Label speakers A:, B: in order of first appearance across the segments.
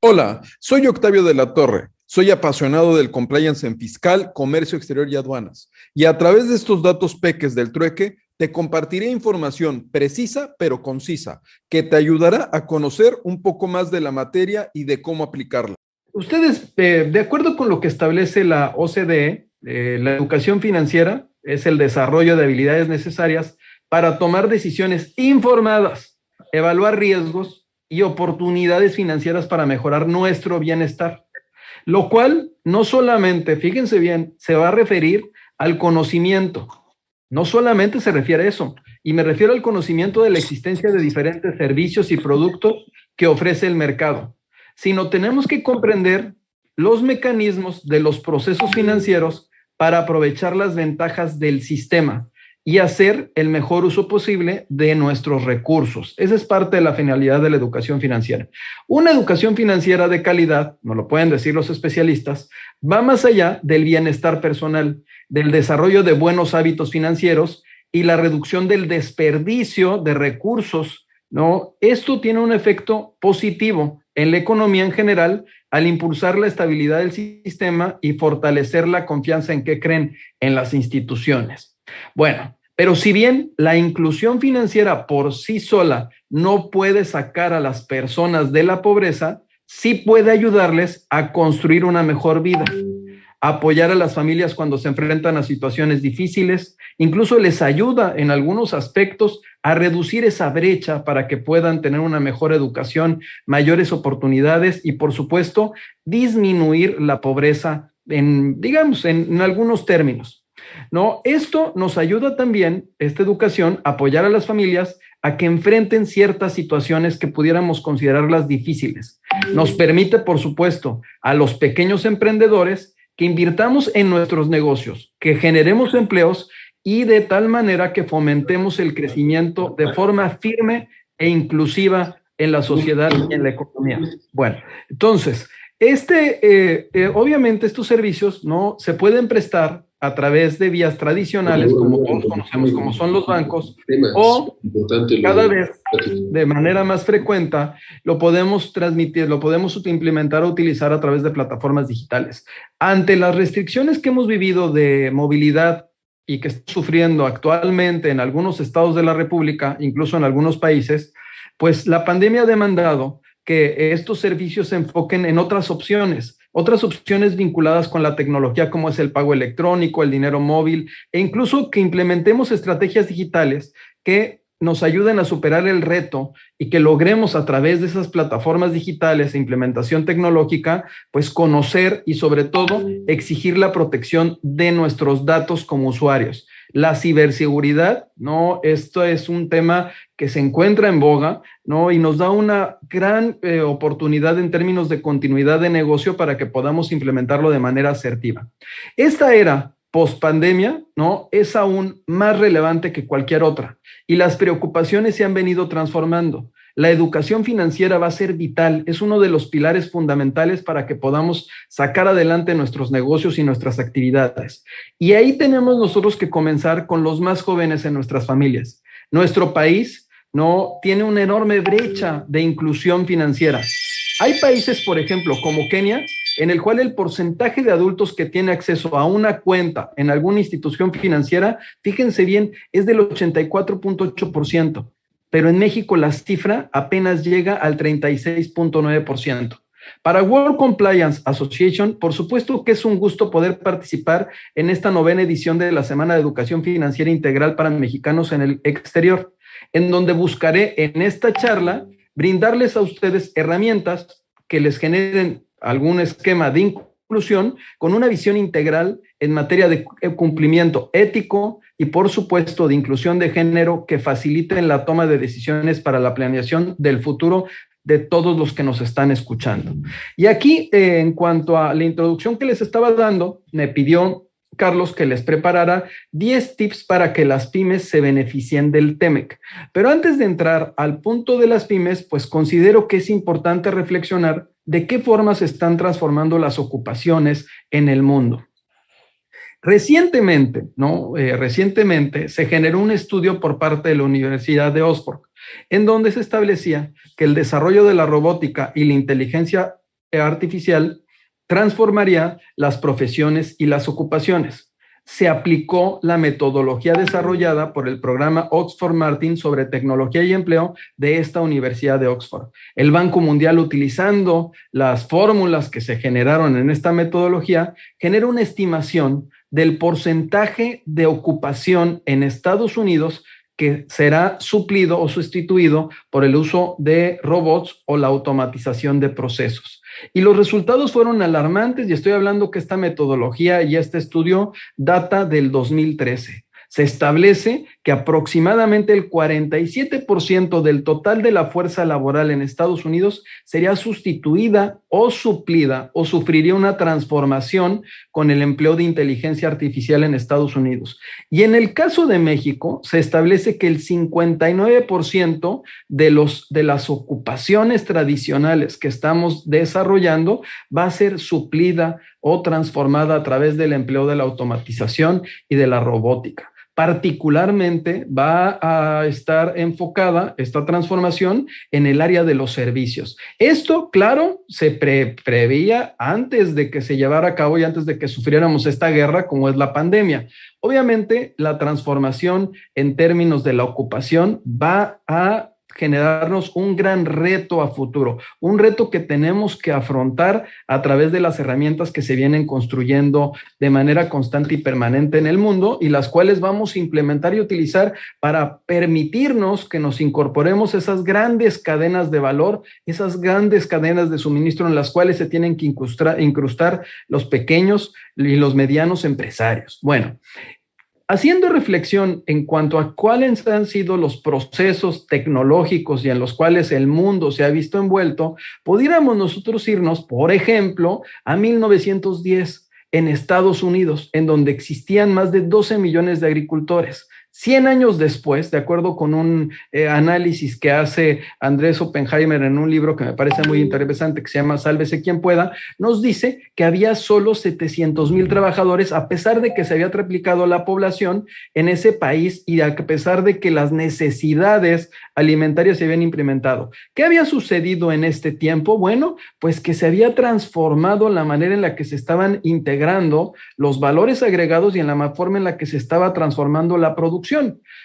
A: Hola, soy Octavio de la Torre. Soy apasionado del compliance en fiscal, comercio exterior y aduanas. Y a través de estos datos peques del trueque, te compartiré información precisa pero concisa que te ayudará a conocer un poco más de la materia y de cómo aplicarla. Ustedes, de acuerdo con lo que establece la OCDE, la educación financiera es el desarrollo de habilidades necesarias para tomar decisiones informadas, evaluar riesgos y oportunidades financieras para mejorar nuestro bienestar. Lo cual no solamente, fíjense bien, se va a referir al conocimiento. No solamente se refiere a eso, y me refiero al conocimiento de la existencia de diferentes servicios y productos que ofrece el mercado, sino tenemos que comprender los mecanismos de los procesos financieros para aprovechar las ventajas del sistema y hacer el mejor uso posible de nuestros recursos. Esa es parte de la finalidad de la educación financiera. Una educación financiera de calidad, nos lo pueden decir los especialistas, va más allá del bienestar personal, del desarrollo de buenos hábitos financieros y la reducción del desperdicio de recursos, ¿no? Esto tiene un efecto positivo en la economía en general al impulsar la estabilidad del sistema y fortalecer la confianza en que creen en las instituciones. Bueno, pero si bien la inclusión financiera por sí sola no puede sacar a las personas de la pobreza, sí puede ayudarles a construir una mejor vida, apoyar a las familias cuando se enfrentan a situaciones difíciles, incluso les ayuda en algunos aspectos a reducir esa brecha para que puedan tener una mejor educación, mayores oportunidades y, por supuesto, disminuir la pobreza digamos, en algunos términos. ¿No? Esto nos ayuda también, esta educación, a apoyar a las familias a que enfrenten ciertas situaciones que pudiéramos considerarlas difíciles. Nos permite, por supuesto, a los pequeños emprendedores que invirtamos en nuestros negocios, que generemos empleos y de tal manera que fomentemos el crecimiento de forma firme e inclusiva en la sociedad y en la economía. Bueno, entonces, obviamente estos servicios no se pueden prestar a través de vías tradicionales, como todos conocemos, como son los bancos, o cada vez de manera más frecuente lo podemos transmitir, lo podemos implementar o utilizar a través de plataformas digitales. Ante las restricciones que hemos vivido de movilidad y que está sufriendo actualmente en algunos estados de la República, incluso en algunos países, pues la pandemia ha demandado que estos servicios se enfoquen en otras opciones vinculadas con la tecnología como es el pago electrónico, el dinero móvil e incluso que implementemos estrategias digitales que nos ayuden a superar el reto y que logremos a través de esas plataformas digitales e implementación tecnológica, pues conocer y sobre todo exigir la protección de nuestros datos como usuarios. La ciberseguridad, ¿no? Esto es un tema que se encuentra en boga, ¿no? Y nos da una gran oportunidad en términos de continuidad de negocio para que podamos implementarlo de manera asertiva. Esta era post-pandemia, ¿no? Es aún más relevante que cualquier otra y las preocupaciones se han venido transformando. La educación financiera va a ser vital, es uno de los pilares fundamentales para que podamos sacar adelante nuestros negocios y nuestras actividades. Y ahí tenemos nosotros que comenzar con los más jóvenes en nuestras familias. Nuestro país no tiene una enorme brecha de inclusión financiera. Hay países, por ejemplo, como Kenia, en el cual el porcentaje de adultos que tiene acceso a una cuenta en alguna institución financiera, fíjense bien, es del 84.8%, pero en México la cifra apenas llega al 36.9%. Para World Compliance Association, por supuesto que es un gusto poder participar en esta 9ª edición de la Semana de Educación Financiera Integral para Mexicanos en el Exterior, en donde buscaré en esta charla brindarles a ustedes herramientas que les generen algún esquema de inclusión con una visión integral en materia de cumplimiento ético y, por supuesto, de inclusión de género que faciliten la toma de decisiones para la planeación del futuro de todos los que nos están escuchando. Y aquí, en cuanto a la introducción que les estaba dando, me pidió Carlos que les preparara 10 tips para que las pymes se beneficien del TEMEC. Pero antes de entrar al punto de las pymes, pues considero que es importante reflexionar de qué forma se están transformando las ocupaciones en el mundo. Recientemente se generó un estudio por parte de la Universidad de Oxford, en donde se establecía que el desarrollo de la robótica y la inteligencia artificial transformaría las profesiones y las ocupaciones. Se aplicó la metodología desarrollada por el programa Oxford Martin sobre tecnología y empleo de esta Universidad de Oxford. El Banco Mundial, utilizando las fórmulas que se generaron en esta metodología, genera una estimación del porcentaje de ocupación en Estados Unidos que será suplido o sustituido por el uso de robots o la automatización de procesos. Y los resultados fueron alarmantes, y estoy hablando que esta metodología y este estudio data del 2013. Se establece que aproximadamente el 47% del total de la fuerza laboral en Estados Unidos sería sustituida o suplida o sufriría una transformación con el empleo de inteligencia artificial en Estados Unidos. Y en el caso de México, se establece que el 59% de las ocupaciones tradicionales que estamos desarrollando va a ser suplida o transformada a través del empleo de la automatización y de la robótica. Particularmente va a estar enfocada esta transformación en el área de los servicios. Esto, claro, se preveía antes de que se llevara a cabo y antes de que sufriéramos esta guerra como es la pandemia. Obviamente, la transformación en términos de la ocupación va a generarnos un gran reto a futuro, un reto que tenemos que afrontar a través de las herramientas que se vienen construyendo de manera constante y permanente en el mundo y las cuales vamos a implementar y utilizar para permitirnos que nos incorporemos esas grandes cadenas de valor, esas grandes cadenas de suministro en las cuales se tienen que incrustar los pequeños y los medianos empresarios. Bueno, haciendo reflexión en cuanto a cuáles han sido los procesos tecnológicos y en los cuales el mundo se ha visto envuelto, pudiéramos nosotros irnos, por ejemplo, a 1910 en Estados Unidos, en donde existían más de 12 millones de agricultores. 100 años después, de acuerdo con un análisis que hace Andrés Oppenheimer en un libro que me parece muy interesante, que se llama Sálvese quien pueda, nos dice que había solo 700,000 trabajadores, a pesar de que se había triplicado la población en ese país y a pesar de que las necesidades alimentarias se habían implementado. ¿Qué había sucedido en este tiempo? Bueno, pues que se había transformado la manera en la que se estaban integrando los valores agregados y en la forma en la que se estaba transformando la producción.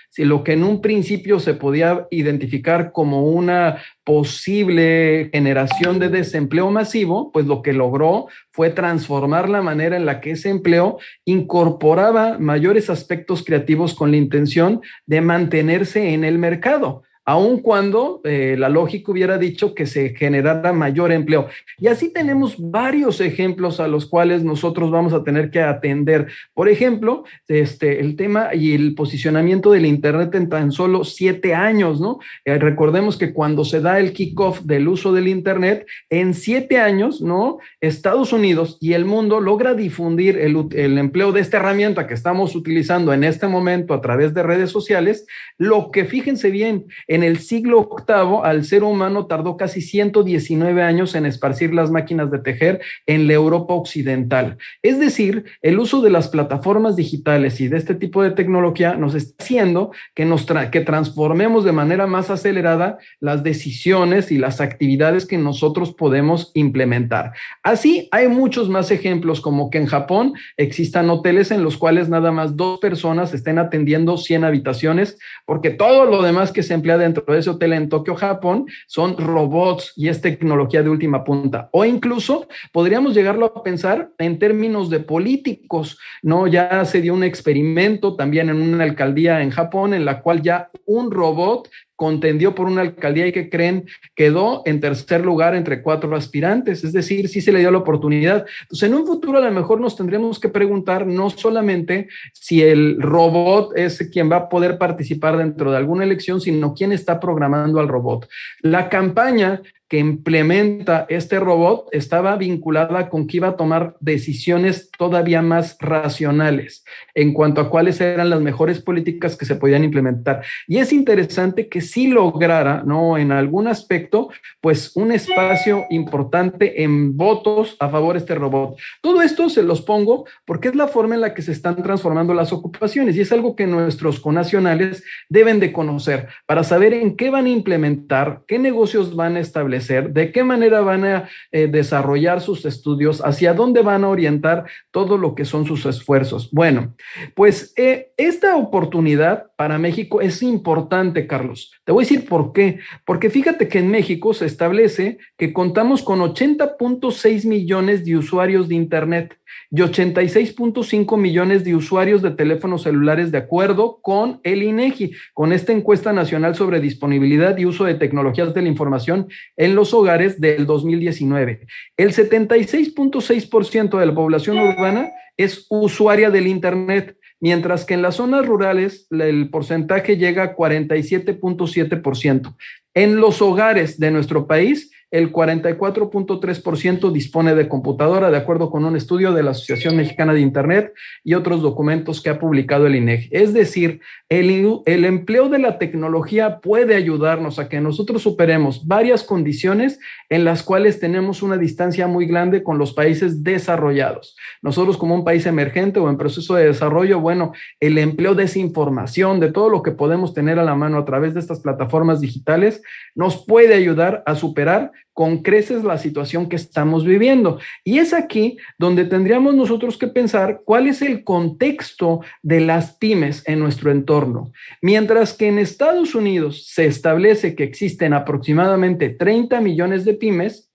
A: Si lo que en un principio se podía identificar como una posible generación de desempleo masivo, pues lo que logró fue transformar la manera en la que ese empleo incorporaba mayores aspectos creativos con la intención de mantenerse en el mercado, aun cuando la lógica hubiera dicho que se generara mayor empleo. Y así tenemos varios ejemplos a los cuales nosotros vamos a tener que atender. Por ejemplo, el tema y el posicionamiento del Internet en tan solo 7 años, ¿no? Recordemos que cuando se da el kickoff del uso del Internet, en 7 años, ¿no? Estados Unidos y el mundo logra difundir el empleo de esta herramienta que estamos utilizando en este momento a través de redes sociales, lo que, fíjense bien, en el siglo VIII, al ser humano tardó casi 119 años en esparcir las máquinas de tejer en la Europa occidental. Es decir, el uso de las plataformas digitales y de este tipo de tecnología nos está haciendo que transformemos de manera más acelerada las decisiones y las actividades que nosotros podemos implementar. Así, hay muchos más ejemplos, como que en Japón existan hoteles en los cuales nada más 2 personas estén atendiendo 100 habitaciones, porque todo lo demás que se emplea dentro de ese hotel en Tokio, Japón, son robots y es tecnología de última punta. O incluso podríamos llegarlo a pensar en términos de políticos, ¿no? Ya se dio un experimento también en una alcaldía en Japón en la cual ya un robot contendió por una alcaldía y que creen quedó en tercer lugar entre 4 aspirantes, es decir, sí se le dio la oportunidad. Entonces, en un futuro a lo mejor nos tendremos que preguntar no solamente si el robot es quien va a poder participar dentro de alguna elección, sino quién está programando al robot. La campaña que implementa este robot estaba vinculada con que iba a tomar decisiones todavía más racionales en cuanto a cuáles eran las mejores políticas que se podían implementar. Y es interesante que sí lograra, ¿no?, en algún aspecto, pues un espacio importante en votos a favor de este robot. Todo esto se los pongo porque es la forma en la que se están transformando las ocupaciones y es algo que nuestros connacionales deben de conocer para saber en qué van a implementar, qué negocios van a establecer establecer, de qué manera van a desarrollar sus estudios, hacia dónde van a orientar todo lo que son sus esfuerzos. Bueno, pues esta oportunidad para México es importante, Carlos. Te voy a decir por qué. Porque fíjate que en México se establece que contamos con 80.6 millones de usuarios de Internet y 86.5 millones de usuarios de teléfonos celulares, de acuerdo con el INEGI, con esta encuesta nacional sobre disponibilidad y uso de tecnologías de la información en los hogares del 2019. El 76.6% de la población urbana es usuaria del Internet, mientras que en las zonas rurales el porcentaje llega a 47.7%. En los hogares de nuestro país, el 44.3% dispone de computadora, de acuerdo con un estudio de la Asociación Mexicana de Internet y otros documentos que ha publicado el INEGI. Es decir, el empleo de la tecnología puede ayudarnos a que nosotros superemos varias condiciones en las cuales tenemos una distancia muy grande con los países desarrollados. Nosotros, como un país emergente o en proceso de desarrollo, bueno, el empleo de esa información, de todo lo que podemos tener a la mano a través de estas plataformas digitales, nos puede ayudar a superar con creces la situación que estamos viviendo. Y es aquí donde tendríamos nosotros que pensar cuál es el contexto de las pymes en nuestro entorno. Mientras que en Estados Unidos se establece que existen aproximadamente 30 millones de pymes,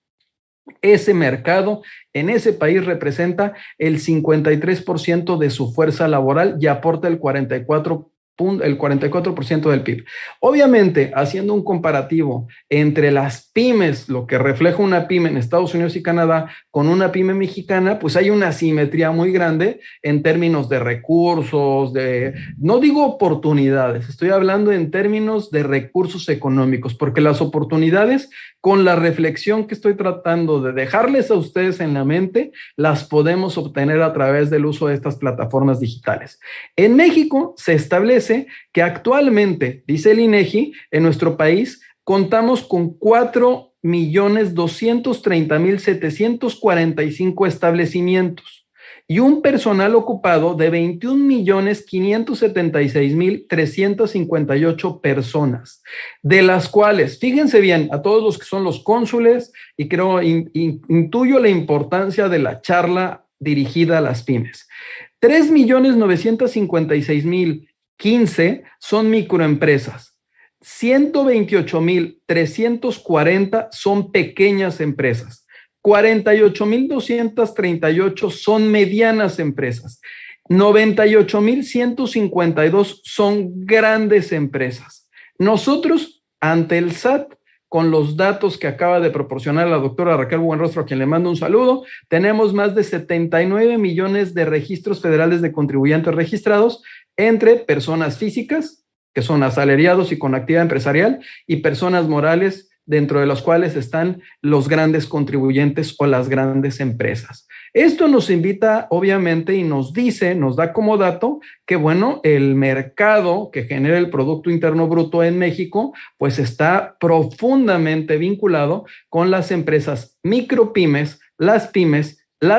A: ese mercado en ese país representa el 53% de su fuerza laboral y aporta el 44% del PIB. Obviamente, haciendo un comparativo entre las pymes, lo que refleja una pyme en Estados Unidos y Canadá, con una pyme mexicana, pues hay una asimetría muy grande en términos de recursos, no digo oportunidades, estoy hablando en términos de recursos económicos, porque las oportunidades, con la reflexión que estoy tratando de dejarles a ustedes en la mente, las podemos obtener a través del uso de estas plataformas digitales. En México se establece que actualmente, dice el INEGI, en nuestro país contamos con 4.230.745 establecimientos y un personal ocupado de 21.576.358 personas, de las cuales, fíjense bien, a todos los que son los cónsules, y creo, intuyo la importancia de la charla dirigida a las pymes. 3.956.015 son microempresas, 128.340 son pequeñas empresas, 48.238 son medianas empresas, 98.152 son grandes empresas. Nosotros, ante el SAT, con los datos que acaba de proporcionar la doctora Raquel Buenrostro, a quien le mando un saludo, tenemos más de 79 millones de registros federales de contribuyentes registrados entre personas físicas, que son asalariados y con actividad empresarial, y personas morales, dentro de los cuales están los grandes contribuyentes o las grandes empresas. Esto nos invita, obviamente, y nos dice, nos da como dato que, bueno, el mercado que genera el Producto Interno Bruto en México, pues está profundamente vinculado con las empresas micropymes, las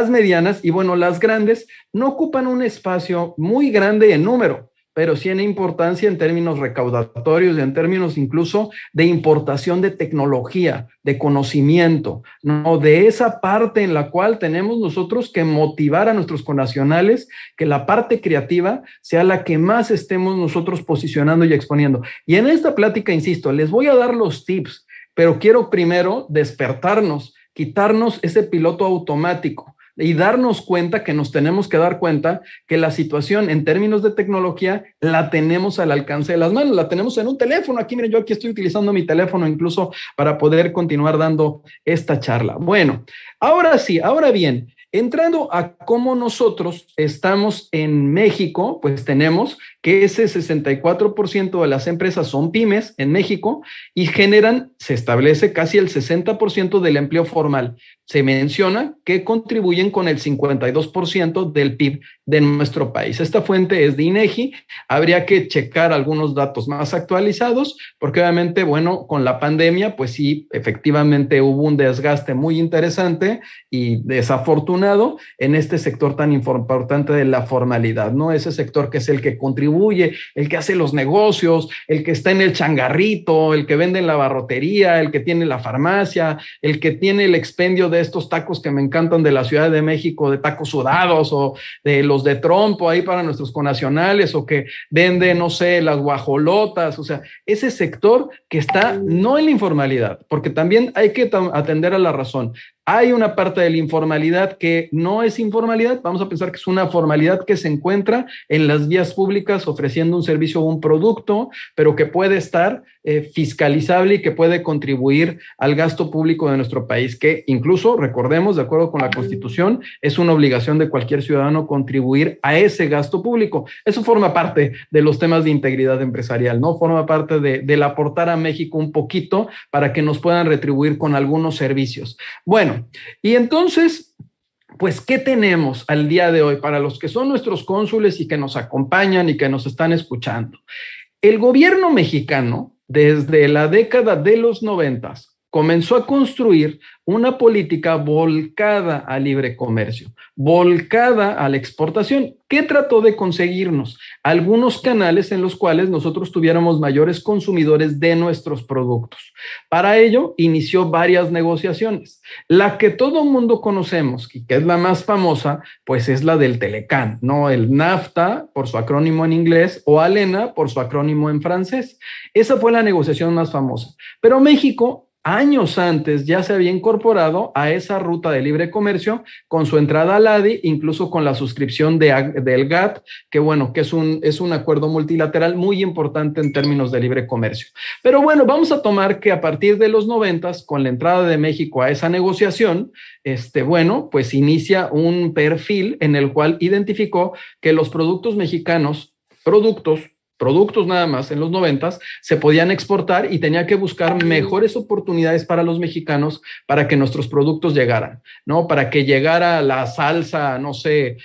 A: medianas y, bueno, las grandes no ocupan un espacio muy grande en número, pero sí en importancia en términos recaudatorios, en términos incluso de importación de tecnología, de conocimiento, ¿no? De esa parte en la cual tenemos nosotros que motivar a nuestros connacionales, que la parte creativa sea la que más estemos nosotros posicionando y exponiendo. Y en esta plática, insisto, les voy a dar los tips, pero quiero primero despertarnos, quitarnos ese piloto automático y darnos cuenta que nos tenemos que dar cuenta que la situación en términos de tecnología la tenemos al alcance de las manos, la tenemos en un teléfono. Aquí, miren, yo aquí estoy utilizando mi teléfono incluso para poder continuar dando esta charla. Bueno, ahora sí, ahora bien, entrando a cómo nosotros estamos en México, pues tenemos que ese 64% de las empresas son pymes en México y generan, se establece casi el 60% del empleo formal. Se menciona que contribuyen con el 52% del PIB de nuestro país. Esta fuente es de INEGI. Habría que checar algunos datos más actualizados, porque obviamente, bueno, con la pandemia, pues sí, efectivamente hubo un desgaste muy interesante y desafortunado en este sector tan importante de la formalidad, ¿no? Ese sector que es el que contribuye distribuye, el que hace los negocios, el que está en el changarrito, el que vende en la barrotería, el que tiene la farmacia, el que tiene el expendio de estos tacos que me encantan de la Ciudad de México, de tacos sudados, o de los de trompo ahí para nuestros connacionales, o que vende, no sé, las guajolotas. O sea, ese sector que está no en la informalidad, porque también hay que atender a la razón. Hay una parte de la informalidad que no es informalidad, vamos a pensar que es una formalidad que se encuentra en las vías públicas ofreciendo un servicio o un producto, pero que puede estar fiscalizable y que puede contribuir al gasto público de nuestro país, que incluso, recordemos, de acuerdo con la Constitución, es una obligación de cualquier ciudadano contribuir a ese gasto público. Eso forma parte de los temas de integridad empresarial, ¿no? Forma parte del aportar a México un poquito para que nos puedan retribuir con algunos servicios. Bueno, y entonces, pues, ¿qué tenemos al día de hoy para los que son nuestros cónsules y que nos acompañan y que nos están escuchando? El gobierno mexicano, desde la década de los 90, comenzó a construir una política volcada al libre comercio, volcada a la exportación. ¿Qué trató de conseguirnos? Algunos canales en los cuales nosotros tuviéramos mayores consumidores de nuestros productos. Para ello, inició varias negociaciones. La que todo mundo conocemos y que es la más famosa, pues es la del Telecán, ¿no? El NAFTA, por su acrónimo en inglés, o ALENA, por su acrónimo en francés. Esa fue la negociación más famosa. Pero México, años antes, ya se había incorporado a esa ruta de libre comercio con su entrada al ADI, incluso con la suscripción del GATT, que bueno, que es un acuerdo multilateral muy importante en términos de libre comercio. Pero bueno, vamos a tomar que a partir de los 90, con la entrada de México a esa negociación, bueno, pues inicia un perfil en el cual identificó que los productos mexicanos, productos nada más en los 90, se podían exportar y tenía que buscar mejores oportunidades para los mexicanos para que nuestros productos llegaran, ¿no? Para que llegara la salsa, no sé,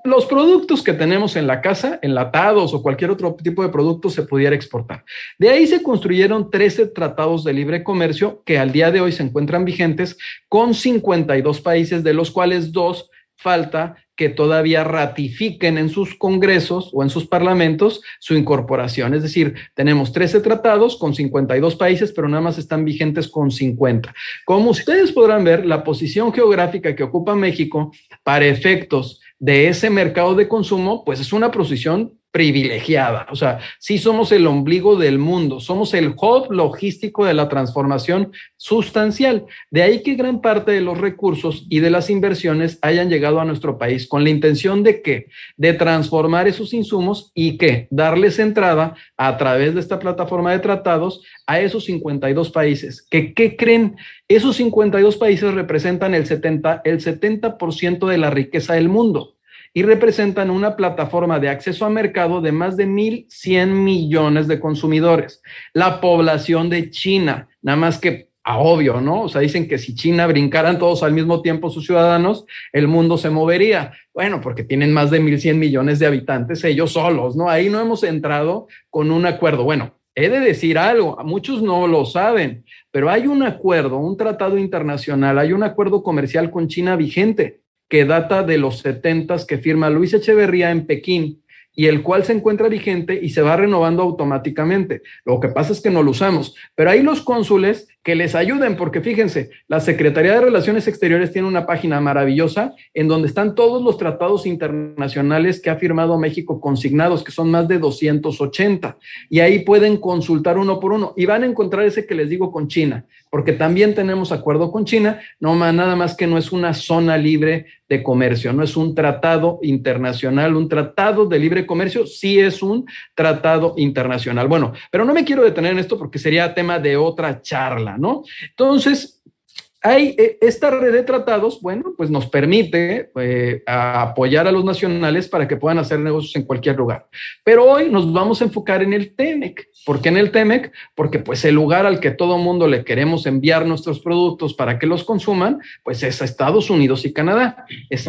A: los productos que tenemos en la casa, enlatados o cualquier otro tipo de producto se pudiera exportar. De ahí se construyeron 13 tratados de libre comercio que al día de hoy se encuentran vigentes con 52 países, de los cuales 2 falta que todavía ratifiquen en sus congresos o en sus parlamentos su incorporación. Es decir, tenemos 13 tratados con 52 países, pero nada más están vigentes con 50. Como ustedes podrán ver, la posición geográfica que ocupa México para efectos de ese mercado de consumo, pues es una posición privilegiada. O sea, sí somos el ombligo del mundo, somos el hub logístico de la transformación sustancial. De ahí que gran parte de los recursos y de las inversiones hayan llegado a nuestro país con la intención de ¿qué? De transformar esos insumos y ¿qué? Darles entrada a través de esta plataforma de tratados a esos 52 países. ¿Qué creen? Esos 52 países representan el 70% de la riqueza del mundo y representan una plataforma de acceso a mercado de más de 1.100 millones de consumidores. La población de China, nada más que obvio, ¿no? O sea, dicen que si China brincaran todos al mismo tiempo sus ciudadanos, el mundo se movería. Bueno, porque tienen más de 1.100 millones de habitantes ellos solos, ¿no? Ahí no hemos entrado con un acuerdo. Bueno, he de decir algo, muchos no lo saben, pero hay un acuerdo, un tratado internacional, hay un acuerdo comercial con China vigente que data de los 70, que firma Luis Echeverría en Pekín, y el cual se encuentra vigente y se va renovando automáticamente. Lo que pasa es que no lo usamos, pero hay los cónsules que les ayuden, porque fíjense, la Secretaría de Relaciones Exteriores tiene una página maravillosa en donde están todos los tratados internacionales que ha firmado México consignados, que son más de 280, y ahí pueden consultar uno por uno y van a encontrar ese que les digo con China, porque también tenemos acuerdo con China, nada más que no es una zona libre de comercio, no es un tratado internacional, un tratado de libre comercio, sí es un tratado internacional. Bueno, pero no me quiero detener en esto porque sería tema de otra charla, ¿no? Entonces, hay esta red de tratados, bueno, pues nos permite apoyar a los nacionales para que puedan hacer negocios en cualquier lugar. Pero hoy nos vamos a enfocar en el TEMEC. ¿Por qué en el TEMEC? Porque pues el lugar al que todo mundo le queremos enviar nuestros productos para que los consuman, pues es a Estados Unidos y Canadá. Es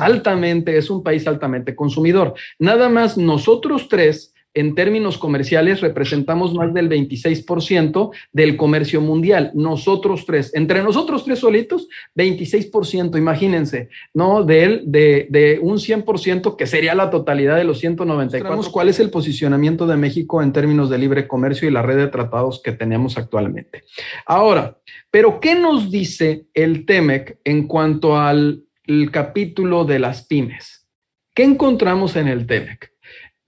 A: un país altamente consumidor. Nada más nosotros 3 en términos comerciales representamos más del 26% del comercio mundial. Nosotros tres, entre nosotros tres solitos, 26%, imagínense, ¿no? De un 100% que sería la totalidad de los 194. ¿Cuál es el posicionamiento de México en términos de libre comercio y la red de tratados que tenemos actualmente? Ahora, pero ¿qué nos dice el TEMEC en cuanto al capítulo de las pymes? ¿Qué encontramos en el TEMEC?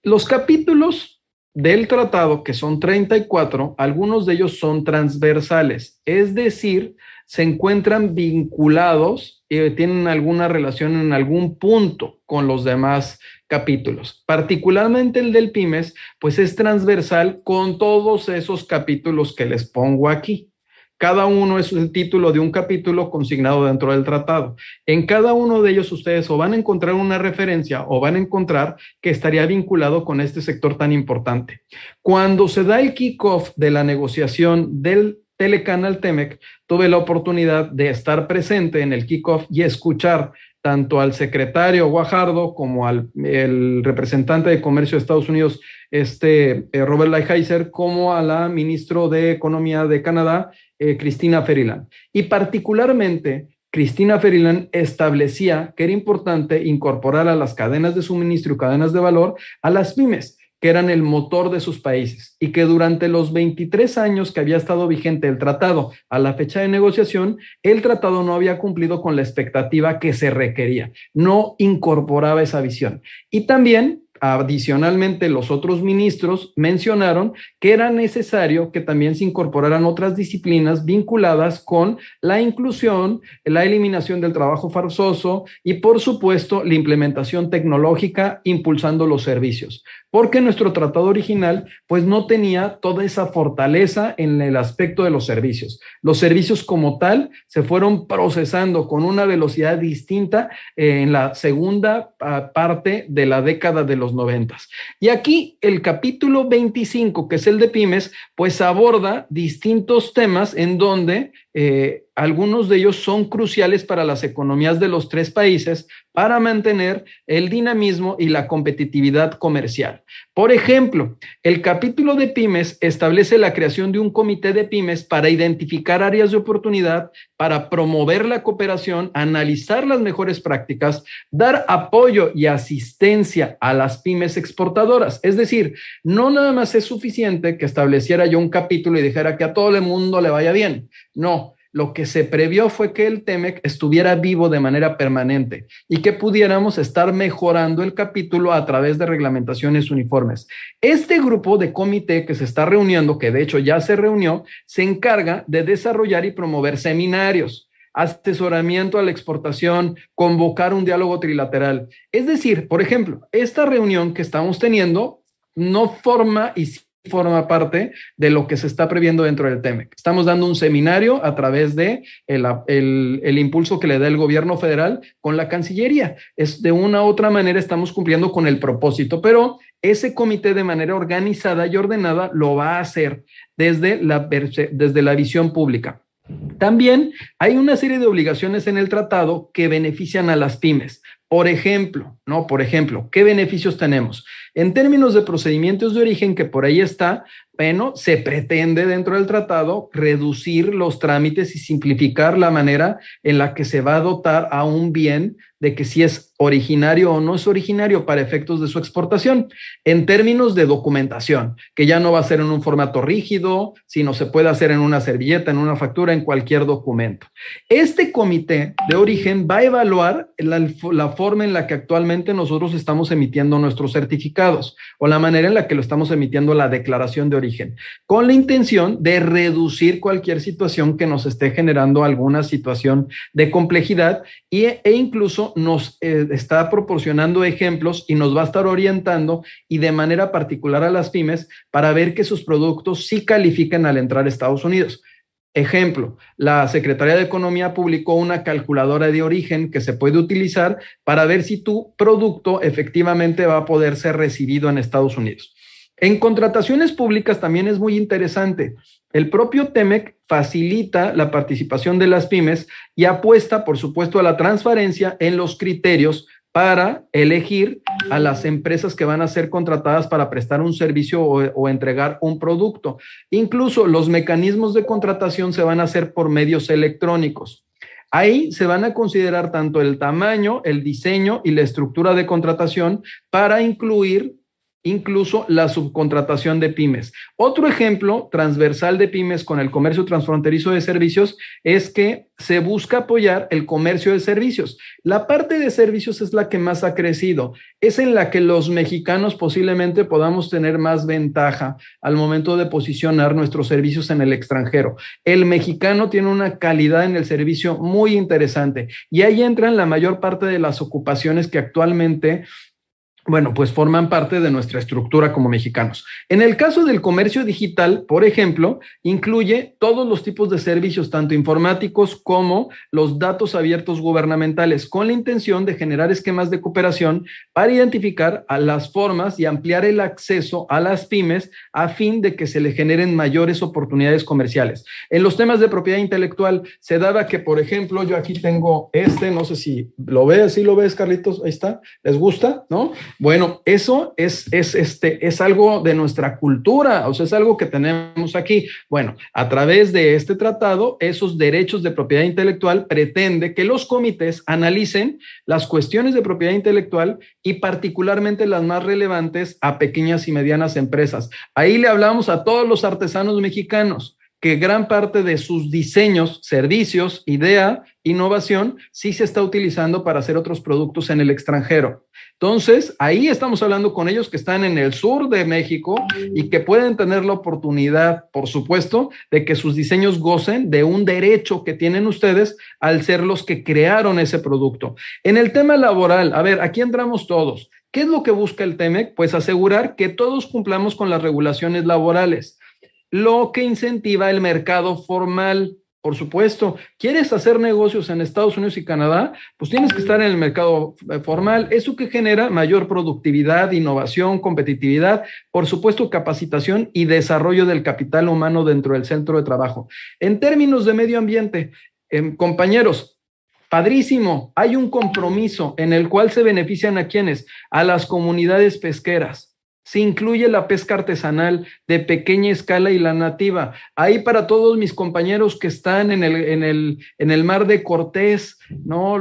A: Los capítulos del tratado, que son 34, algunos de ellos son transversales, es decir, se encuentran vinculados y tienen alguna relación en algún punto con los demás capítulos. Particularmente el del pymes, pues es transversal con todos esos capítulos que les pongo aquí. Cada uno es el título de un capítulo consignado dentro del tratado. En cada uno de ellos ustedes o van a encontrar una referencia o van a encontrar que estaría vinculado con este sector tan importante. Cuando se da el kickoff de la negociación del Telecanal TEMEC, tuve la oportunidad de estar presente en el kickoff y escuchar tanto al secretario Guajardo como al el representante de Comercio de Estados Unidos, Robert Lighthizer, como a la ministra de Economía de Canadá, Cristina Freeland. Y particularmente, Cristina Freeland establecía que era importante incorporar a las cadenas de suministro y cadenas de valor a las pymes, que eran el motor de sus países, y que durante los 23 años que había estado vigente el tratado a la fecha de negociación, el tratado no había cumplido con la expectativa que se requería, no incorporaba esa visión. Y también, adicionalmente, los otros ministros mencionaron que era necesario que también se incorporaran otras disciplinas vinculadas con la inclusión, la eliminación del trabajo forzoso y, por supuesto, la implementación tecnológica impulsando los servicios, porque nuestro tratado original pues no tenía toda esa fortaleza en el aspecto de los servicios. Los servicios como tal se fueron procesando con una velocidad distinta en la segunda parte de la década de los 90. Y aquí el capítulo 25, que es el de pymes, pues aborda distintos temas en donde algunos de ellos son cruciales para las economías de los tres países para mantener el dinamismo y la competitividad comercial. Por ejemplo, el capítulo de pymes establece la creación de un comité de pymes para identificar áreas de oportunidad, para promover la cooperación, analizar las mejores prácticas, dar apoyo y asistencia a las pymes exportadoras. Es decir, no nada más es suficiente que estableciera yo un capítulo y dijera que a todo el mundo le vaya bien. No, lo que se previó fue que el TEMEC estuviera vivo de manera permanente y que pudiéramos estar mejorando el capítulo a través de reglamentaciones uniformes. Este grupo de comité que se está reuniendo, que de hecho ya se reunió, se encarga de desarrollar y promover seminarios, asesoramiento a la exportación, convocar un diálogo trilateral. Es decir, por ejemplo, esta reunión que estamos teniendo no forma parte de lo que se está previendo dentro del TEMEC. Estamos dando un seminario a través de el impulso que le da el gobierno federal con la Cancillería. Es de una u otra manera estamos cumpliendo con el propósito, pero ese comité de manera organizada y ordenada lo va a hacer desde la visión pública. También hay una serie de obligaciones en el tratado que benefician a las pymes. Por ejemplo, ¿qué beneficios tenemos? En términos de procedimientos de origen, que por ahí está, bueno, se pretende dentro del tratado reducir los trámites y simplificar la manera en la que se va a dotar a un bien de que si es originario o no es originario para efectos de su exportación. En términos de documentación, que ya no va a ser en un formato rígido, sino se puede hacer en una servilleta, en una factura, en cualquier documento. Este comité de origen va a evaluar la forma en la que actualmente nosotros estamos emitiendo nuestros certificados o la manera en la que lo estamos emitiendo la declaración de origen, con la intención de reducir cualquier situación que nos esté generando alguna situación de complejidad e incluso nos está proporcionando ejemplos y nos va a estar orientando y de manera particular a las pymes para ver que sus productos sí califican al entrar a Estados Unidos. Ejemplo, la Secretaría de Economía publicó una calculadora de origen que se puede utilizar para ver si tu producto efectivamente va a poder ser recibido en Estados Unidos. En contrataciones públicas también es muy interesante. El propio TEMEC facilita la participación de las pymes y apuesta, por supuesto, a la transparencia en los criterios para elegir a las empresas que van a ser contratadas para prestar un servicio o entregar un producto. Incluso los mecanismos de contratación se van a hacer por medios electrónicos. Ahí se van a considerar tanto el tamaño, el diseño y la estructura de contratación para incluir incluso la subcontratación de pymes. Otro ejemplo transversal de pymes con el comercio transfronterizo de servicios es que se busca apoyar el comercio de servicios. La parte de servicios es la que más ha crecido, es en la que los mexicanos posiblemente podamos tener más ventaja al momento de posicionar nuestros servicios en el extranjero. El mexicano tiene una calidad en el servicio muy interesante y ahí entran la mayor parte de las ocupaciones que actualmente pues forman parte de nuestra estructura como mexicanos. En el caso del comercio digital, por ejemplo, incluye todos los tipos de servicios, tanto informáticos como los datos abiertos gubernamentales, con la intención de generar esquemas de cooperación para identificar a las formas y ampliar el acceso a las pymes a fin de que se le generen mayores oportunidades comerciales. En los temas de propiedad intelectual se daba que, por ejemplo, yo aquí tengo no sé si lo ves, ¿sí lo ves, Carlitos? Ahí está, ¿les gusta? ¿No? Bueno, eso es algo de nuestra cultura, o sea, es algo que tenemos aquí. Bueno, a través de este tratado, esos derechos de propiedad intelectual pretende que los comités analicen las cuestiones de propiedad intelectual y particularmente las más relevantes a pequeñas y medianas empresas. Ahí le hablamos a todos los artesanos mexicanos, que gran parte de sus diseños, servicios, idea, innovación, sí se está utilizando para hacer otros productos en el extranjero. Entonces, ahí estamos hablando con ellos que están en el sur de México y que pueden tener la oportunidad, por supuesto, de que sus diseños gocen de un derecho que tienen ustedes al ser los que crearon ese producto. En el tema laboral, a ver, aquí entramos todos. ¿Qué es lo que busca el TEMEC? Pues asegurar que todos cumplamos con las regulaciones laborales, lo que incentiva el mercado formal. Por supuesto, ¿quieres hacer negocios en Estados Unidos y Canadá? Pues tienes que estar en el mercado formal. Eso que genera mayor productividad, innovación, competitividad, por supuesto, capacitación y desarrollo del capital humano dentro del centro de trabajo. En términos de medio ambiente, compañeros, padrísimo, hay un compromiso en el cual se benefician a quienes, a las comunidades pesqueras. Se incluye la pesca artesanal de pequeña escala y la nativa. Ahí para todos mis compañeros que están en el mar de Cortés, ¿no?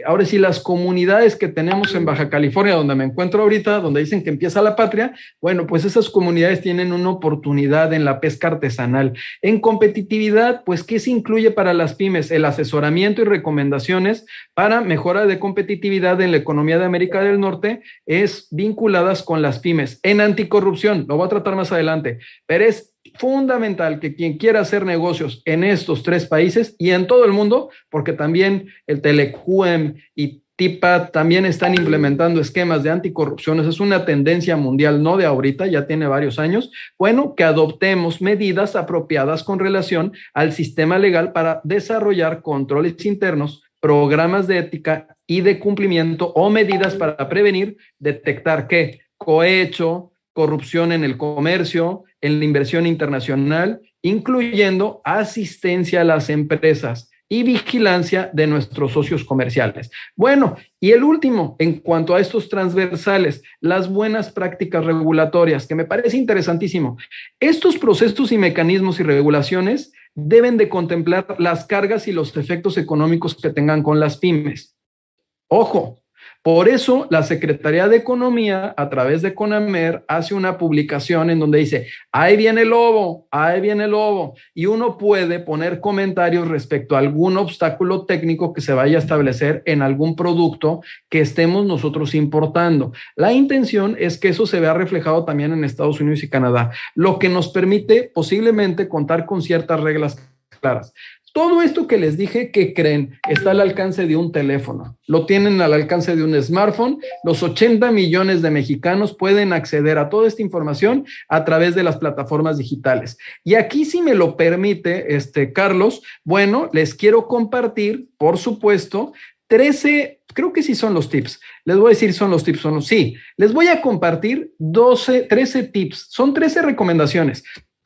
A: Ahora sí, las comunidades que tenemos en Baja California, donde me encuentro ahorita, donde dicen que empieza la patria, bueno, pues esas comunidades tienen una oportunidad en la pesca artesanal. En competitividad, pues, ¿qué se incluye para las pymes? El asesoramiento y recomendaciones para mejora de competitividad en la economía de América del Norte es vinculadas con las pymes. En anticorrupción, lo voy a tratar más adelante, pero es fundamental que quien quiera hacer negocios en estos 3 países y en todo el mundo, porque también el Telecuem y TIPAD también están implementando esquemas de anticorrupción, esa es una tendencia mundial, no de ahorita, ya tiene varios años, bueno, que adoptemos medidas apropiadas con relación al sistema legal para desarrollar controles internos, programas de ética y de cumplimiento o medidas para prevenir, detectar que cohecho, corrupción en el comercio, en la inversión internacional, incluyendo asistencia a las empresas y vigilancia de nuestros socios comerciales. Bueno, y el último, en cuanto a estos transversales, las buenas prácticas regulatorias, que me parece interesantísimo. Estos procesos y mecanismos y regulaciones deben de contemplar las cargas y los efectos económicos que tengan con las pymes. Ojo, por eso la Secretaría de Economía, a través de CONAMER, hace una publicación en donde dice, ahí viene el lobo, y uno puede poner comentarios respecto a algún obstáculo técnico que se vaya a establecer en algún producto que estemos nosotros importando. La intención es que eso se vea reflejado también en Estados Unidos y Canadá, lo que nos permite posiblemente contar con ciertas reglas claras. Todo esto que les dije, ¿qué creen? Está al alcance de un teléfono, lo tienen al alcance de un smartphone. Los 80 millones de mexicanos pueden acceder a toda esta información a través de las plataformas digitales. Y aquí, si me lo permite, Carlos, bueno, les quiero compartir, por supuesto, 13, creo que sí son los tips. Les voy a decir, son los tips, sí. Les voy a compartir 13 tips, son 13 recomendaciones.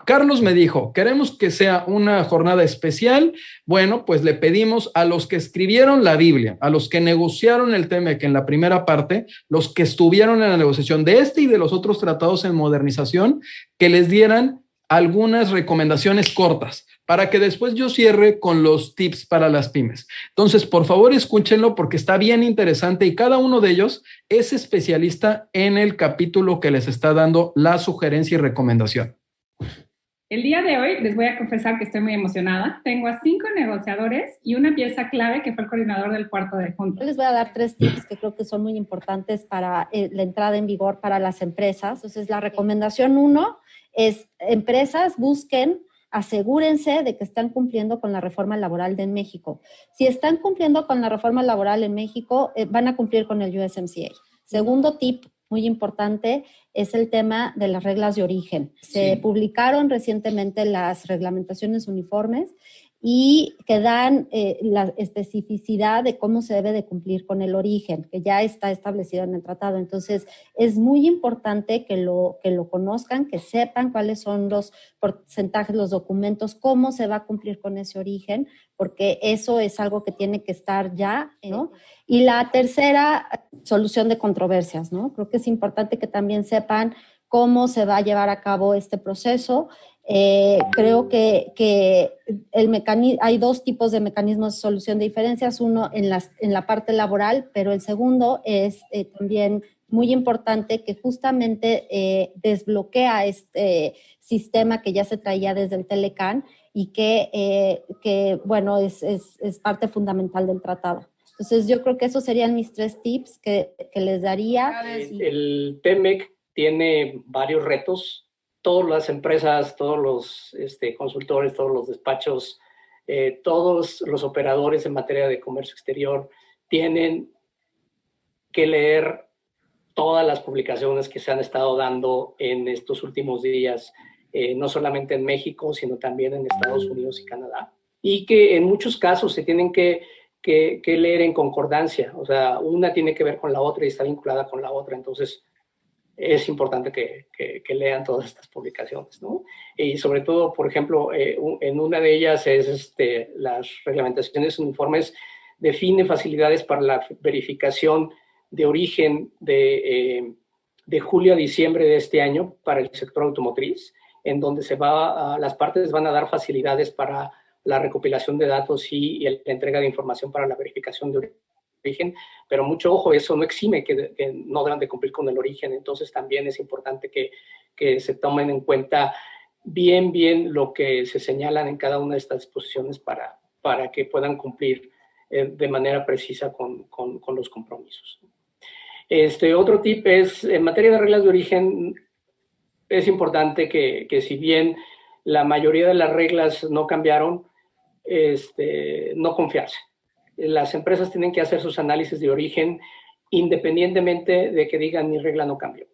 A: Carlos me dijo, queremos que sea una jornada especial. Bueno, pues le pedimos a los que escribieron la Biblia, a los que negociaron el TEMEC en la primera parte, los que estuvieron en la negociación de este y de los otros tratados en modernización, que les dieran algunas recomendaciones cortas para que después yo cierre con los tips para las pymes. Entonces, por favor, escúchenlo porque está bien interesante y cada uno de ellos es especialista en el capítulo que les está dando la sugerencia y recomendación.
B: El día de hoy les voy a confesar que estoy muy emocionada. Tengo a 5 negociadores y una pieza clave que fue el coordinador del cuarto de junta.
C: Les voy a dar 3 tips que creo que son muy importantes para la entrada en vigor para las empresas. Entonces, la recomendación 1 es: empresas busquen, asegúrense de que están cumpliendo con la reforma laboral de México. Si están cumpliendo con la reforma laboral en México, van a cumplir con el USMCA. Segundo tip muy importante es el tema de las reglas de origen. Se publicaron recientemente las reglamentaciones uniformes y que dan la especificidad de cómo se debe de cumplir con el origen, que ya está establecido en el tratado. Entonces, es muy importante que lo conozcan, que sepan cuáles son los porcentajes, los documentos, cómo se va a cumplir con ese origen, porque eso es algo que tiene que estar ya, ¿no? Y la tercera, solución de controversias, ¿no? Creo que es importante que también sepan cómo se va a llevar a cabo este proceso. Creo que hay 2 tipos de mecanismos de solución de diferencias, uno en la parte laboral, pero el segundo es también muy importante, que justamente desbloquea este sistema que ya se traía desde el Telecán y que bueno, es parte fundamental del tratado. Entonces, yo creo que esos serían mis 3 tips que les daría.
D: El TEMEC tiene varios retos. Todas las empresas, todos los consultores, todos los despachos, todos los operadores en materia de comercio exterior tienen que leer todas las publicaciones que se han estado dando en estos últimos días, no solamente en México, sino también en Estados Unidos y Canadá. Y que en muchos casos se tienen que leer en concordancia. O sea, una tiene que ver con la otra y está vinculada con la otra. Entonces, es importante que lean todas estas publicaciones, ¿no? Y sobre todo, por ejemplo, en una de ellas es las reglamentaciones uniformes define facilidades para la verificación de origen de julio a diciembre de este año para el sector automotriz, en donde las partes van a dar facilidades para la recopilación de datos y la entrega de información para la verificación de origen, pero mucho ojo, eso no exime que no deban de cumplir con el origen. Entonces también es importante que se tomen en cuenta bien lo que se señalan en cada una de estas disposiciones para que puedan cumplir de manera precisa con los compromisos. Otro tip es, en materia de reglas de origen, es importante que si bien la mayoría de las reglas no cambiaron, no confiarse. Las empresas tienen que hacer sus análisis de origen independientemente de que digan mi regla no cambió.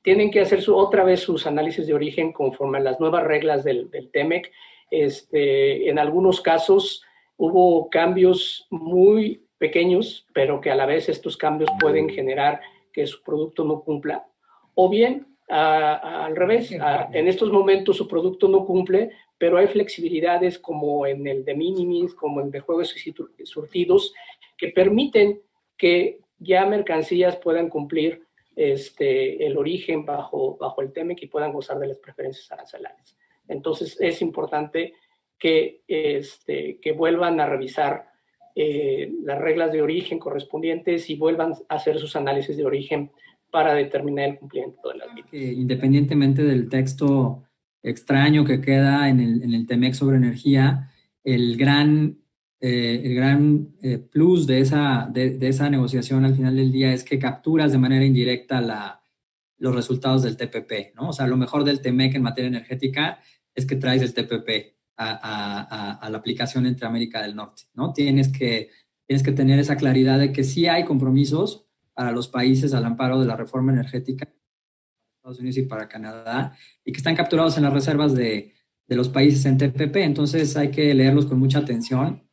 D: Tienen que hacer otra vez sus análisis de origen conforme a las nuevas reglas del TEMEC. En algunos casos hubo cambios muy pequeños, pero que a la vez estos cambios pueden generar que su producto no cumpla. O bien, al revés, en estos momentos su producto no cumple, pero hay flexibilidades como en el de minimis, como en el de juegos y surtidos, que permiten que ya mercancías puedan cumplir el origen bajo el TEMEC y puedan gozar de las preferencias arancelarias. Entonces, es importante que vuelvan a revisar las reglas de origen correspondientes y vuelvan a hacer sus análisis de origen para determinar el cumplimiento de las mismas.
E: Independientemente del texto extraño que queda en el TEMEC sobre energía, el gran plus de esa negociación al final del día es que capturas de manera indirecta los resultados del TPP, ¿no? O sea, lo mejor del TEMEC en materia energética es que traes el TPP a la aplicación entre América del Norte, ¿no? Tienes que tener esa claridad de que sí hay compromisos para los países al amparo de la reforma energética para Estados Unidos y para Canadá, y que están capturados en las reservas de los países en TPP. Entonces hay que leerlos con mucha atención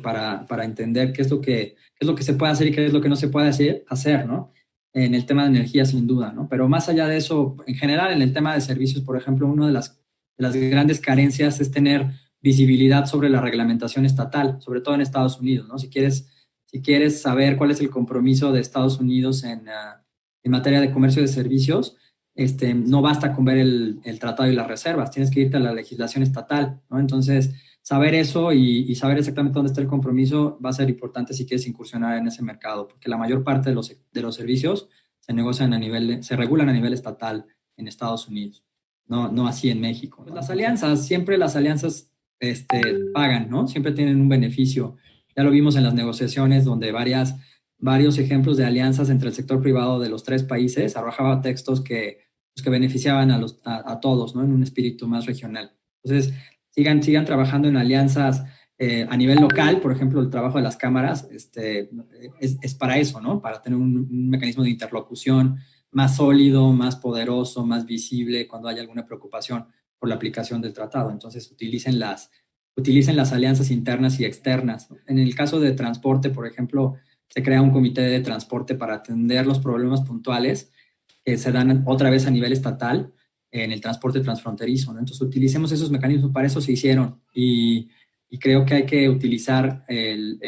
E: para entender qué es lo que se puede hacer y qué es lo que no se puede hacer, ¿no? En el tema de energía, sin duda, ¿no? Pero más allá de eso, en general, en el tema de servicios, por ejemplo, una de las las grandes carencias es tener visibilidad sobre la reglamentación estatal, sobre todo en Estados Unidos, ¿no? Si quieres saber cuál es el compromiso de Estados Unidos en materia de comercio de servicios, no basta con ver el tratado y las reservas, tienes que irte a la legislación estatal, ¿no? Entonces, saber eso y saber exactamente dónde está el compromiso va a ser importante si quieres incursionar en ese mercado, porque la mayor parte de los servicios se regulan a nivel estatal en Estados Unidos, no así en México. Pues siempre las alianzas pagan, ¿no? Siempre tienen un beneficio. Ya lo vimos en las negociaciones donde varios ejemplos de alianzas entre el sector privado de los 3 países arrojaba textos que beneficiaban a todos, ¿no? En un espíritu más regional. Entonces, sigan trabajando en alianzas a nivel local. Por ejemplo, el trabajo de las cámaras es para eso, ¿no? Para tener un mecanismo de interlocución más sólido, más poderoso, más visible cuando haya alguna preocupación por la aplicación del tratado. Entonces, utilicen las alianzas internas y externas. En el caso de transporte, por ejemplo, se crea un comité de transporte para atender los problemas puntuales que se dan otra vez a nivel estatal en el transporte transfronterizo, ¿no? Entonces, utilicemos esos mecanismos, para eso se hicieron, y creo que hay que utilizar el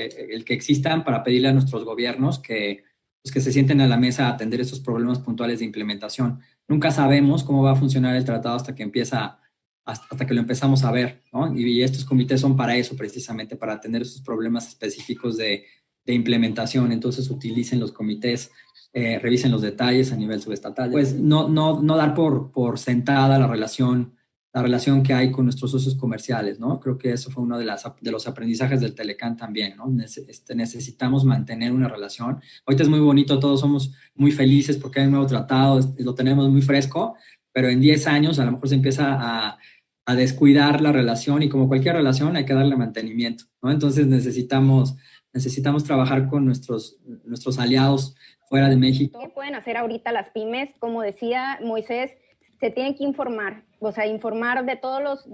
E: que existan para pedirle a nuestros gobiernos que se sienten a la mesa a atender esos problemas puntuales de implementación. Nunca sabemos cómo va a funcionar el tratado hasta que lo empezamos a ver, ¿no? Y estos comités son para eso, precisamente, para atender esos problemas específicos de implementación. Entonces, utilicen los comités, revisen los detalles a nivel subestatal. Pues no dar por sentada la relación que hay con nuestros socios comerciales, ¿no? Creo que eso fue uno de los aprendizajes del Telecán también, ¿no? Necesitamos mantener una relación. Ahorita es muy bonito, todos somos muy felices porque hay un nuevo tratado, lo tenemos muy fresco, pero en 10 años a lo mejor se empieza a descuidar la relación, y como cualquier relación hay que darle mantenimiento, ¿no? Entonces necesitamos trabajar con nuestros aliados fuera de México.
F: ¿Qué pueden hacer ahorita las pymes? Como decía Moisés, se tienen que informar, o sea, informar de todos los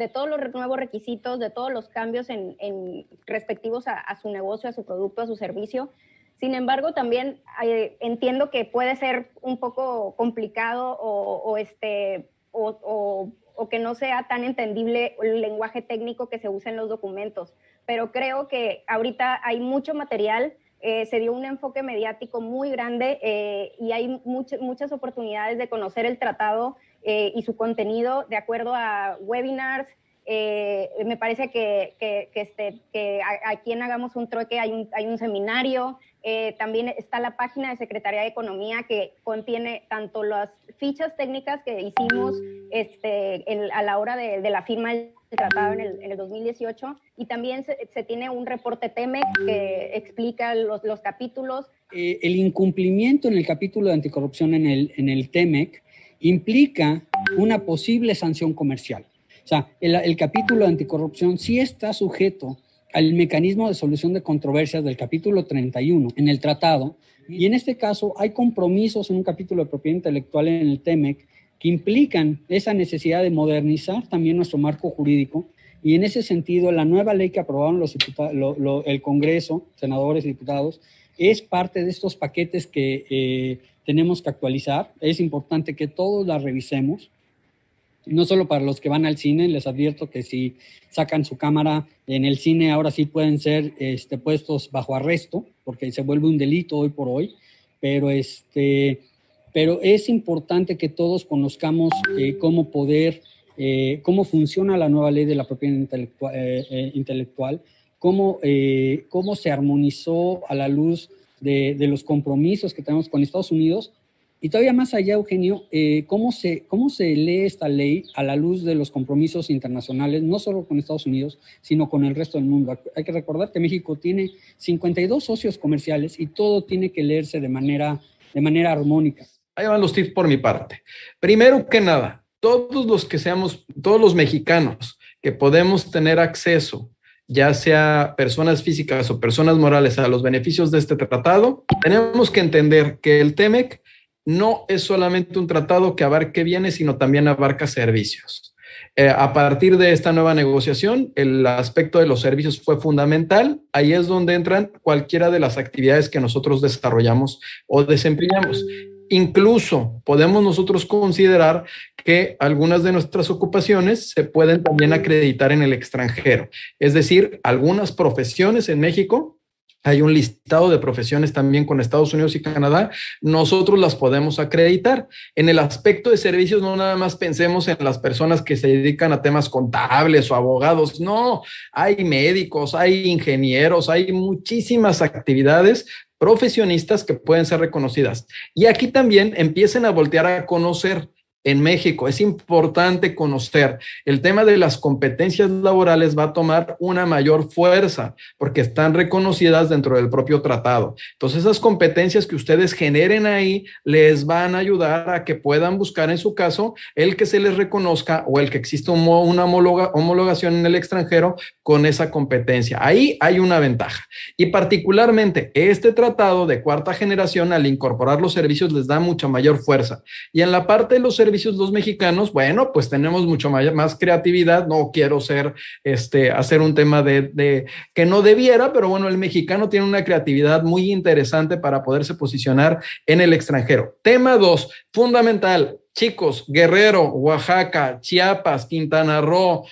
F: nuevos requisitos, de todos los cambios en respectivos a su negocio, a su producto, a su servicio. Sin embargo, también entiendo que puede ser un poco complicado o que no sea tan entendible el lenguaje técnico que se usa en los documentos. Pero creo que ahorita hay mucho material, se dio un enfoque mediático muy grande y hay muchas oportunidades de conocer el tratado y su contenido de acuerdo a webinars. Me parece que aquí en Hagamos un Trueque hay un seminario. También está la página de Secretaría de Economía que contiene tanto las fichas técnicas que hicimos a la hora de la firma del tratado en el 2018, y también se tiene un reporte TEMEC que explica los capítulos.
G: El incumplimiento en el capítulo de anticorrupción en el TEMEC implica una posible sanción comercial. O sea, el capítulo de anticorrupción sí está sujeto al mecanismo de solución de controversias del capítulo 31 en el tratado, y en este caso hay compromisos en un capítulo de propiedad intelectual en el TEMEC que implican esa necesidad de modernizar también nuestro marco jurídico, y en ese sentido la nueva ley que aprobaron el Congreso, senadores y diputados, es parte de estos paquetes que tenemos que actualizar. Es importante que todos la revisemos, no solo para los que van al cine. Les advierto que si sacan su cámara en el cine, ahora sí pueden ser puestos bajo arresto, porque se vuelve un delito hoy por hoy, pero es importante que todos conozcamos cómo funciona la nueva ley de la propiedad intelectual, cómo se armonizó a la luz de los compromisos que tenemos con Estados Unidos, y todavía más allá, Eugenio, cómo se lee esta ley a la luz de los compromisos internacionales, no solo con Estados Unidos, sino con el resto del mundo. Hay que recordar que México tiene 52 socios comerciales y todo tiene que leerse de manera armónica.
A: Ahí van los tips por mi parte. Primero que nada, todos los mexicanos que podemos tener acceso, ya sea personas físicas o personas morales, a los beneficios de este tratado, tenemos que entender que el TEMEC no es solamente un tratado que abarque bienes, sino también abarca servicios. A partir de esta nueva negociación, el aspecto de los servicios fue fundamental. Ahí es donde entran cualquiera de las actividades que nosotros desarrollamos o desempeñamos. Incluso podemos nosotros considerar que algunas de nuestras ocupaciones se pueden también acreditar en el extranjero. Es decir, algunas profesiones en México, hay un listado de profesiones también con Estados Unidos y Canadá, nosotros las podemos acreditar. En el aspecto de servicios, no nada más pensemos en las personas que se dedican a temas contables o abogados, no, hay médicos, hay ingenieros, hay muchísimas actividades profesionistas que pueden ser reconocidas. Y aquí también empiecen a voltear a conocer. En México es importante conocer el tema de las competencias laborales, va a tomar una mayor fuerza porque están reconocidas dentro del propio tratado. Entonces esas competencias que ustedes generen ahí les van a ayudar a que puedan buscar en su caso el que se les reconozca o el que exista una homologación en el extranjero con esa competencia. Ahí hay una ventaja. Y particularmente este tratado de cuarta generación, al incorporar los servicios, les da mucha mayor fuerza. Y en la parte de los servicios, los mexicanos, bueno, pues tenemos mucho más creatividad. No quiero hacer un tema de que no debiera, pero bueno, el mexicano tiene una creatividad muy interesante para poderse posicionar en el extranjero. Tema 2, fundamental. Chicos, Guerrero, Oaxaca, Chiapas, Quintana Roo,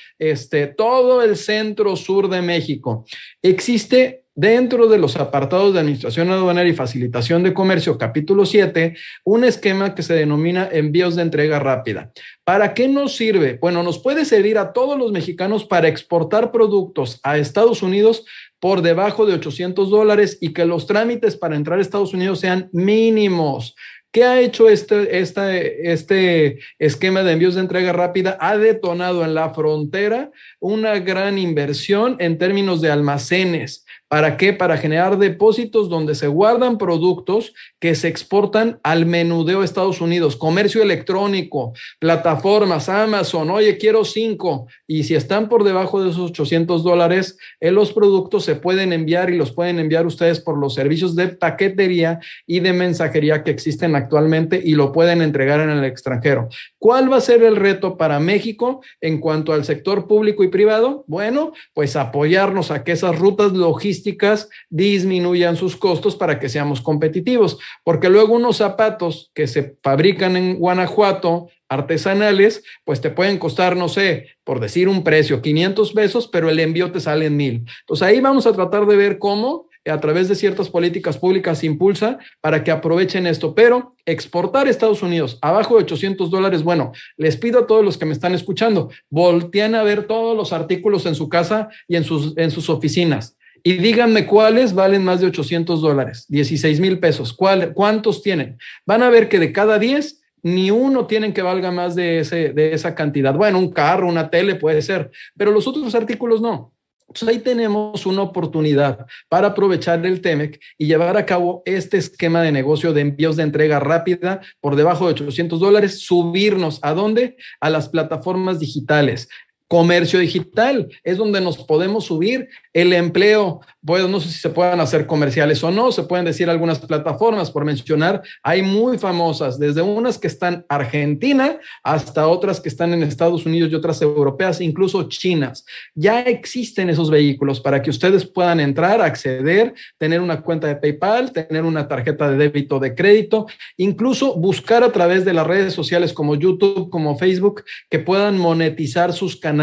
A: todo el centro sur de México. Existe dentro de los apartados de Administración Aduanera y Facilitación de Comercio, capítulo 7, un esquema que se denomina envíos de entrega rápida. ¿Para qué nos sirve? Bueno, nos puede servir a todos los mexicanos para exportar productos a Estados Unidos por debajo de $800 y que los trámites para entrar a Estados Unidos sean mínimos. ¿Qué ha hecho este esquema de envíos de entrega rápida? Ha detonado en la frontera una gran inversión en términos de almacenes. ¿Para qué? Para generar depósitos donde se guardan productos que se exportan al menudeo de Estados Unidos, comercio electrónico, plataformas, Amazon, oye, quiero 5, y si están por debajo de esos $800, los productos se pueden enviar y los pueden enviar ustedes por los servicios de paquetería y de mensajería que existen actualmente y lo pueden entregar en el extranjero. ¿Cuál va a ser el reto para México en cuanto al sector público y privado? Bueno, pues apoyarnos a que esas rutas logísticas disminuyan sus costos para que seamos competitivos, porque luego unos zapatos que se fabrican en Guanajuato, artesanales, pues te pueden costar, no sé, por decir un precio, 500 pesos, pero el envío te sale en 1,000. Entonces ahí vamos a tratar de ver cómo a través de ciertas políticas públicas se impulsa para que aprovechen esto, pero exportar a Estados Unidos abajo de $800, bueno, les pido a todos los que me están escuchando, voltean a ver todos los artículos en su casa y en sus oficinas. Y díganme cuáles valen más de $800, 16,000 pesos. ¿Cuántos tienen? Van a ver que de cada 10, ni uno tienen que valga más de esa cantidad. Bueno, un carro, una tele puede ser, pero los otros artículos no. Entonces ahí tenemos una oportunidad para aprovechar el TEMEC y llevar a cabo este esquema de negocio de envíos de entrega rápida por debajo de $800, subirnos ¿a dónde? A las plataformas digitales. Comercio digital es donde nos podemos subir. El empleo, bueno, no sé si se puedan hacer comerciales o no, se pueden decir algunas plataformas, por mencionar, hay muy famosas, desde unas que están en Argentina hasta otras que están en Estados Unidos y otras europeas, incluso chinas. Ya existen esos vehículos para que ustedes puedan entrar, acceder, tener una cuenta de PayPal, tener una tarjeta de débito, de crédito, incluso buscar a través de las redes sociales como YouTube, como Facebook, que puedan monetizar sus canales.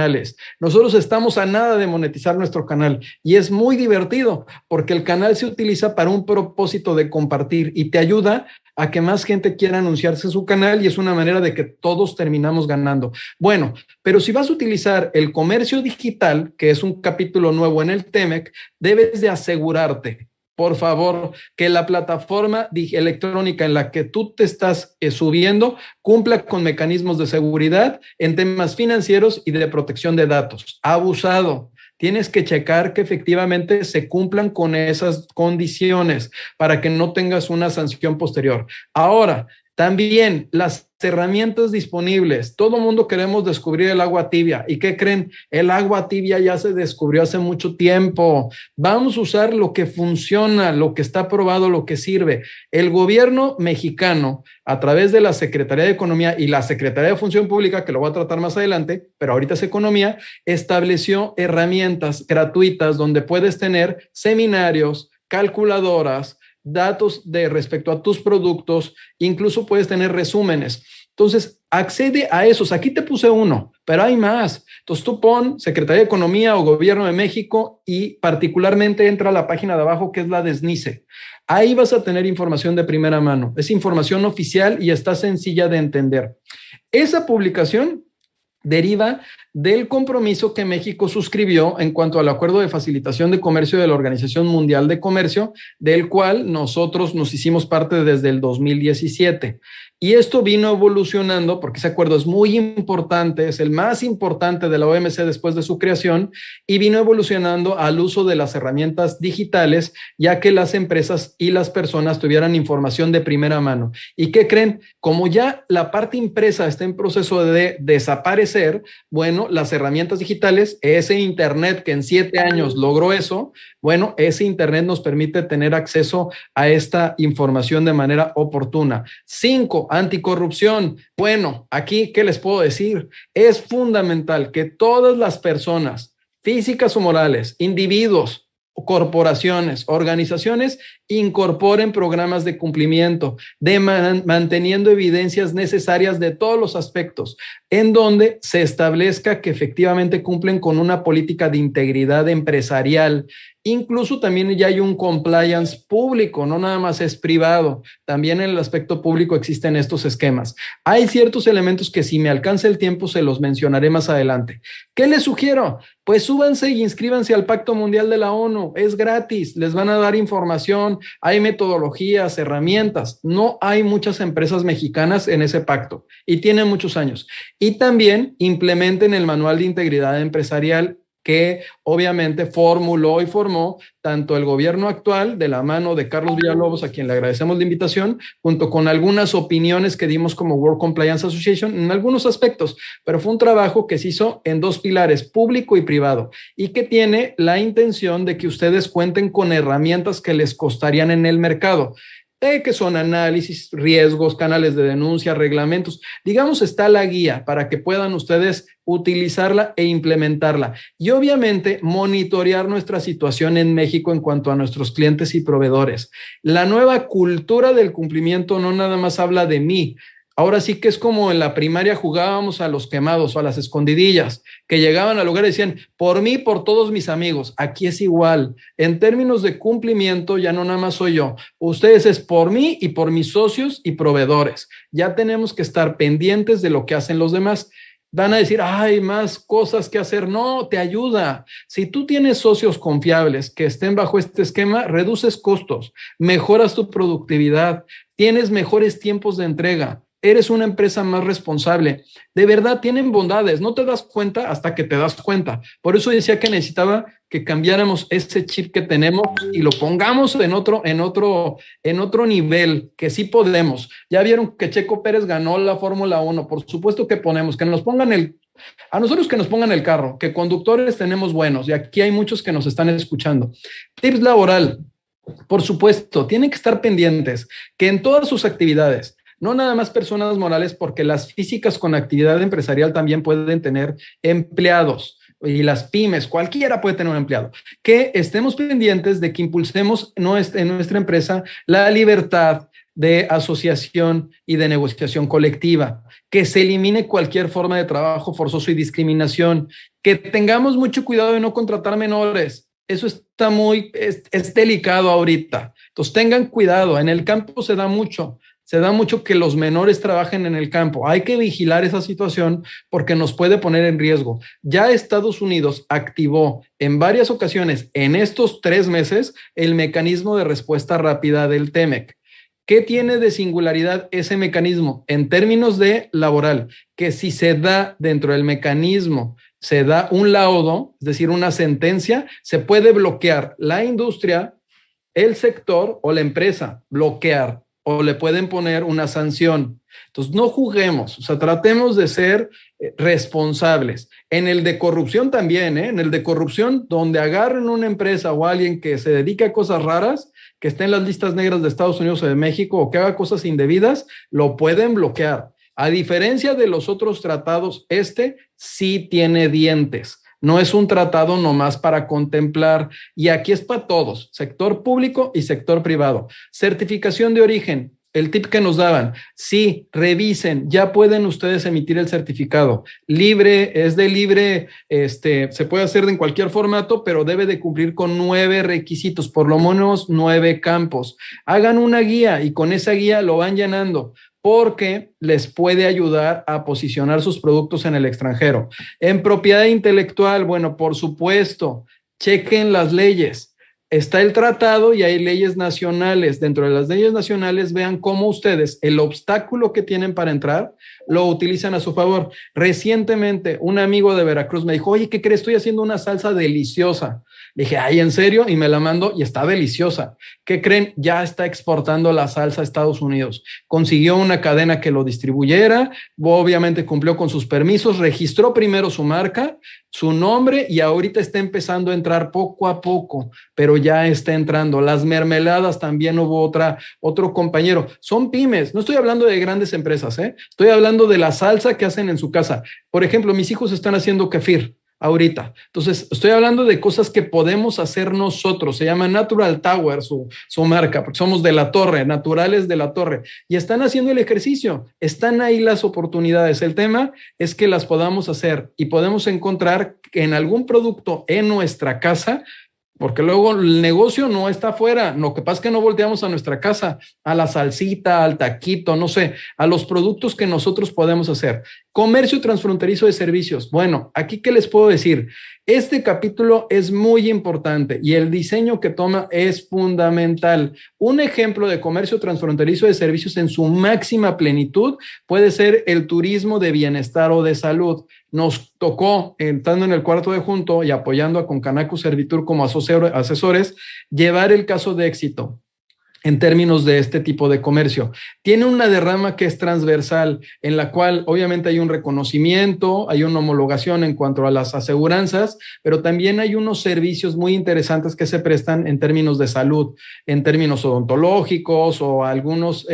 A: Nosotros estamos a nada de monetizar nuestro canal y es muy divertido porque el canal se utiliza para un propósito de compartir y te ayuda a que más gente quiera anunciarse en su canal y es una manera de que todos terminamos ganando. Bueno, pero si vas a utilizar el comercio digital, que es un capítulo nuevo en el TEMEC, debes de asegurarte, por favor, que la plataforma electrónica en la que tú te estás subiendo cumpla con mecanismos de seguridad en temas financieros y de protección de datos. Abusado. Tienes que checar que efectivamente se cumplan con esas condiciones para que no tengas una sanción posterior. Ahora, también las herramientas disponibles. Todo mundo queremos descubrir el agua tibia. ¿Y qué creen? El agua tibia ya se descubrió hace mucho tiempo. Vamos a usar lo que funciona, lo que está probado, lo que sirve. El gobierno mexicano, a través de la Secretaría de Economía y la Secretaría de Función Pública, que lo voy a tratar más adelante, pero ahorita es Economía, estableció herramientas gratuitas donde puedes tener seminarios, calculadoras, datos de respecto a tus productos, incluso puedes tener resúmenes. Entonces, accede a esos. Aquí te puse uno, pero hay más. Entonces, tú pon Secretaría de Economía o Gobierno de México y particularmente entra a la página de abajo que es la de SNICE. Ahí vas a tener información de primera mano. Es información oficial y está sencilla de entender. Esa publicación deriva del compromiso que México suscribió en cuanto al Acuerdo de Facilitación de Comercio de la Organización Mundial de Comercio, del cual nosotros nos hicimos parte desde el 2017. Y esto vino evolucionando porque ese acuerdo es muy importante, es el más importante de la OMC después de su creación, y vino evolucionando al uso de las herramientas digitales, ya que las empresas y las personas tuvieran información de primera mano. ¿Y qué creen? Como ya la parte impresa está en proceso de desaparecer, bueno, las herramientas digitales, ese Internet que en 7 años logró eso, bueno, ese Internet nos permite tener acceso a esta información de manera oportuna. 5, anticorrupción. Bueno, aquí, ¿qué les puedo decir? Es fundamental que todas las personas, físicas o morales, individuos, corporaciones, organizaciones, incorporen programas de cumplimiento, manteniendo evidencias necesarias de todos los aspectos, en donde se establezca que efectivamente cumplen con una política de integridad empresarial. Incluso también ya hay un compliance público, no nada más es privado, también en el aspecto público existen estos esquemas. Hay ciertos elementos que si me alcanza el tiempo se los mencionaré más adelante. ¿Qué les sugiero? Pues súbanse y inscríbanse al Pacto Mundial de la ONU, es gratis, les van a dar información, hay metodologías, herramientas. No hay muchas empresas mexicanas en ese pacto y tienen muchos años. Y también implementen el Manual de Integridad Empresarial que obviamente formuló y formó tanto el gobierno actual de la mano de Carlos Villalobos, a quien le agradecemos la invitación, junto con algunas opiniones que dimos como World Compliance Association en algunos aspectos, pero fue un trabajo que se hizo en 2 pilares, público y privado, y que tiene la intención de que ustedes cuenten con herramientas que les costarían en el mercado. Que son análisis, riesgos, canales de denuncia, reglamentos. Digamos, está la guía para que puedan ustedes utilizarla e implementarla. Y obviamente monitorear nuestra situación en México en cuanto a nuestros clientes y proveedores. La nueva cultura del cumplimiento no nada más habla de mí. Ahora sí que es como en la primaria jugábamos a los quemados o a las escondidillas, que llegaban al lugar y decían, por mí, por todos mis amigos. Aquí es igual. En términos de cumplimiento, ya no nada más soy yo. Ustedes es por mí y por mis socios y proveedores. Ya tenemos que estar pendientes de lo que hacen los demás. Van a decir, hay más cosas que hacer. No, te ayuda. Si tú tienes socios confiables que estén bajo este esquema, reduces costos, mejoras tu productividad, tienes mejores tiempos de entrega. Eres una empresa más responsable. De verdad, tienen bondades. No te das cuenta hasta que te das cuenta. Por eso decía que necesitaba que cambiáramos ese chip que tenemos y lo pongamos en otro nivel, que sí podemos. Ya vieron que Checo Pérez ganó la Fórmula 1. Por supuesto que ponemos, que nos pongan a nosotros que nos pongan el carro, que conductores tenemos buenos, y aquí hay muchos que nos están escuchando. Tips laboral, por supuesto, tienen que estar pendientes que en todas sus actividades, no nada más personas morales, porque las físicas con actividad empresarial también pueden tener empleados y las pymes, cualquiera puede tener un empleado. Que estemos pendientes de que impulsemos en nuestra empresa la libertad de asociación y de negociación colectiva, que se elimine cualquier forma de trabajo forzoso y discriminación, que tengamos mucho cuidado de no contratar menores. Eso está es delicado ahorita. Entonces tengan cuidado, en el campo se da mucho que los menores trabajen en el campo. Hay que vigilar esa situación porque nos puede poner en riesgo. Ya Estados Unidos activó en varias ocasiones en estos 3 meses el mecanismo de respuesta rápida del TEMEC. ¿Qué tiene de singularidad ese mecanismo? En términos de laboral, que si se da dentro del mecanismo, se da un laudo, es decir, una sentencia, se puede bloquear la industria, el sector o la empresa, bloquear, o le pueden poner una sanción. Entonces, no juguemos, o sea, tratemos de ser responsables. En el de corrupción también, en el de corrupción, donde agarren una empresa o alguien que se dedique a cosas raras, que esté en las listas negras de Estados Unidos o de México o que haga cosas indebidas, lo pueden bloquear. A diferencia de los otros tratados, este sí tiene dientes. No es un tratado nomás para contemplar, y aquí es para todos, sector público y sector privado. Certificación de origen. El tip que nos daban, sí, revisen, ya pueden ustedes emitir el certificado. Libre, es de libre, se puede hacer en cualquier formato, pero debe de cumplir con 9 requisitos, por lo menos 9 campos. Hagan una guía y con esa guía lo van llenando, porque les puede ayudar a posicionar sus productos en el extranjero. En propiedad intelectual, bueno, por supuesto, chequen las leyes. Está el tratado y hay leyes nacionales. Dentro de las leyes nacionales, vean cómo ustedes, el obstáculo que tienen para entrar, lo utilizan a su favor. Recientemente, un amigo de Veracruz me dijo, oye, ¿qué crees? Estoy haciendo una salsa deliciosa. Le dije, ay, ¿en serio? Y me la mandó y está deliciosa. ¿Qué creen? Ya está exportando la salsa a Estados Unidos. Consiguió una cadena que lo distribuyera, obviamente cumplió con sus permisos, registró primero su marca, su nombre, y ahorita está empezando a entrar poco a poco, pero ya está entrando. Las mermeladas también hubo otro compañero. Son pymes, no estoy hablando de grandes empresas, estoy hablando de la salsa que hacen en su casa. Por ejemplo, mis hijos están haciendo kefir ahorita. Entonces, estoy hablando de cosas que podemos hacer nosotros. Se llama Natural Tower, su marca, porque somos de La Torre, naturales de La Torre, y están haciendo el ejercicio. Están ahí las oportunidades. El tema es que las podamos hacer y podemos encontrar en algún producto en nuestra casa, porque luego el negocio no está afuera. Lo que pasa es que no volteamos a nuestra casa, a la salsita, al taquito, no sé, a los productos que nosotros podemos hacer. Comercio transfronterizo de servicios. Bueno, aquí, ¿qué les puedo decir? Este capítulo es muy importante y el diseño que toma es fundamental. Un ejemplo de comercio transfronterizo de servicios en su máxima plenitud puede ser el turismo de bienestar o de salud. Nos tocó, entrando en el cuarto de junto y apoyando a Concanaco Servitur como asesores, llevar el caso de éxito en términos de este tipo de comercio. Tiene una derrama que es transversal, en la cual obviamente hay un reconocimiento, hay una homologación en cuanto a las aseguranzas, pero también hay unos servicios muy interesantes que se prestan en términos de salud, en términos odontológicos o algunos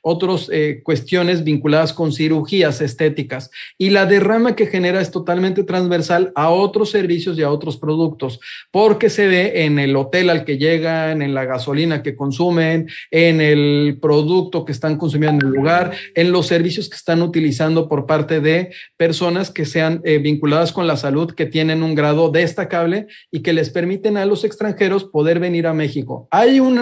A: otros cuestiones vinculadas con cirugías estéticas. Y la derrama que genera es totalmente transversal a otros servicios y a otros productos, porque se ve en el hotel al que llegan, en la gasolina que consumen, en el producto que están consumiendo en el lugar, en los servicios que están utilizando por parte de personas que sean vinculadas con la salud, que tienen un grado destacable y que les permiten a los extranjeros poder venir a México. Hay un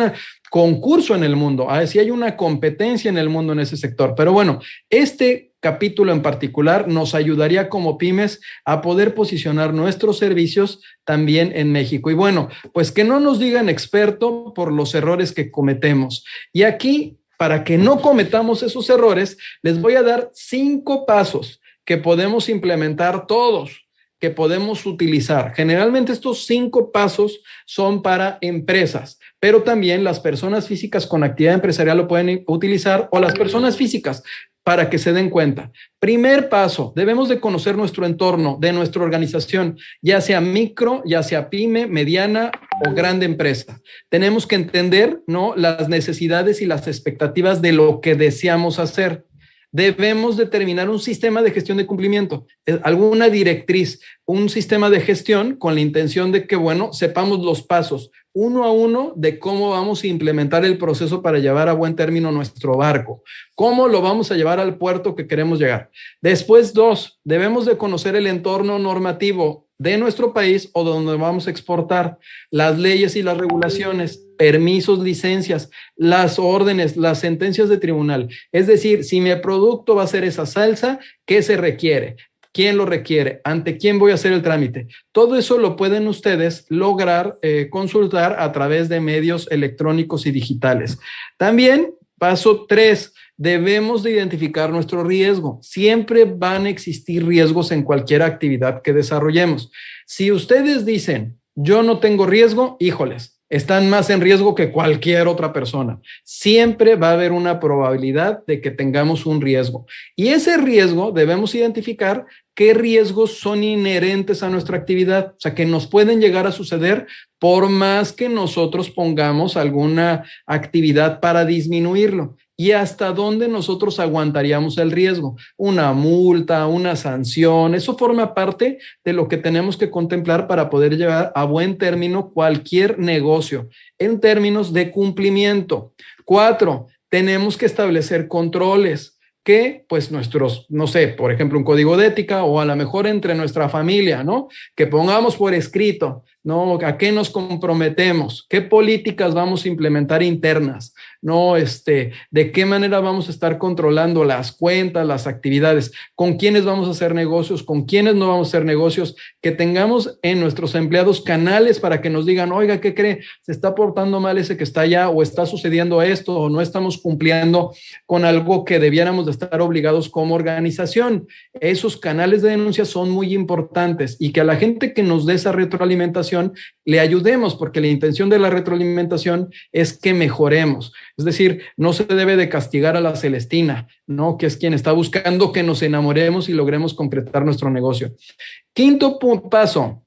A: concurso en el mundo, sí hay una competencia en el mundo en ese sector, pero bueno, este capítulo en particular nos ayudaría como pymes a poder posicionar nuestros servicios también en México. Y bueno, pues que no nos digan experto por los errores que cometemos. Y aquí, para que no cometamos esos errores, les voy a dar 5 pasos que podemos implementar todos, que podemos utilizar. Generalmente estos 5 pasos son para empresas, pero también las personas físicas con actividad empresarial lo pueden utilizar, o las personas físicas, para que se den cuenta. Primer paso, debemos de conocer nuestro entorno, de nuestra organización, ya sea micro, ya sea pyme, mediana o grande empresa. Tenemos que entender, ¿no?, las necesidades y las expectativas de lo que deseamos hacer. Debemos determinar un sistema de gestión de cumplimiento, alguna directriz, un sistema de gestión con la intención de que, bueno, sepamos los pasos uno a uno de cómo vamos a implementar el proceso para llevar a buen término nuestro barco, cómo lo vamos a llevar al puerto que queremos llegar. Después, 2, debemos de conocer el entorno normativo de nuestro país o donde vamos a exportar, las leyes y las regulaciones, permisos, licencias, las órdenes, las sentencias de tribunal. Es decir, si mi producto va a ser esa salsa, ¿qué se requiere? ¿Quién lo requiere? ¿Ante quién voy a hacer el trámite? Todo eso lo pueden ustedes lograr consultar a través de medios electrónicos y digitales. También, paso 3, debemos de identificar nuestro riesgo. Siempre van a existir riesgos en cualquier actividad que desarrollemos. Si ustedes dicen, yo no tengo riesgo, híjoles, están más en riesgo que cualquier otra persona. Siempre va a haber una probabilidad de que tengamos un riesgo. Y ese riesgo debemos identificar qué riesgos son inherentes a nuestra actividad, o sea, que nos pueden llegar a suceder por más que nosotros pongamos alguna actividad para disminuirlo. ¿Y hasta dónde nosotros aguantaríamos el riesgo? Una multa, una sanción, eso forma parte de lo que tenemos que contemplar para poder llevar a buen término cualquier negocio en términos de cumplimiento. 4, tenemos que establecer controles que, pues, nuestros, no sé, por ejemplo, un código de ética o a lo mejor entre nuestra familia, ¿no? Que pongamos por escrito, ¿no? ¿A qué nos comprometemos? ¿Qué políticas vamos a implementar internas? ¿No? ¿De qué manera vamos a estar controlando las cuentas, las actividades? ¿Con quiénes vamos a hacer negocios? ¿Con quiénes no vamos a hacer negocios? Que tengamos en nuestros empleados canales para que nos digan, oiga, ¿qué cree? Se está portando mal ese que está allá, o está sucediendo esto, o no estamos cumpliendo con algo que debiéramos de estar obligados como organización. Esos canales de denuncia son muy importantes, y que a la gente que nos dé esa retroalimentación le ayudemos, porque la intención de la retroalimentación es que mejoremos. Es decir, no se debe de castigar a la Celestina, ¿no? Que es quien está buscando que nos enamoremos y logremos concretar nuestro negocio. 5º paso,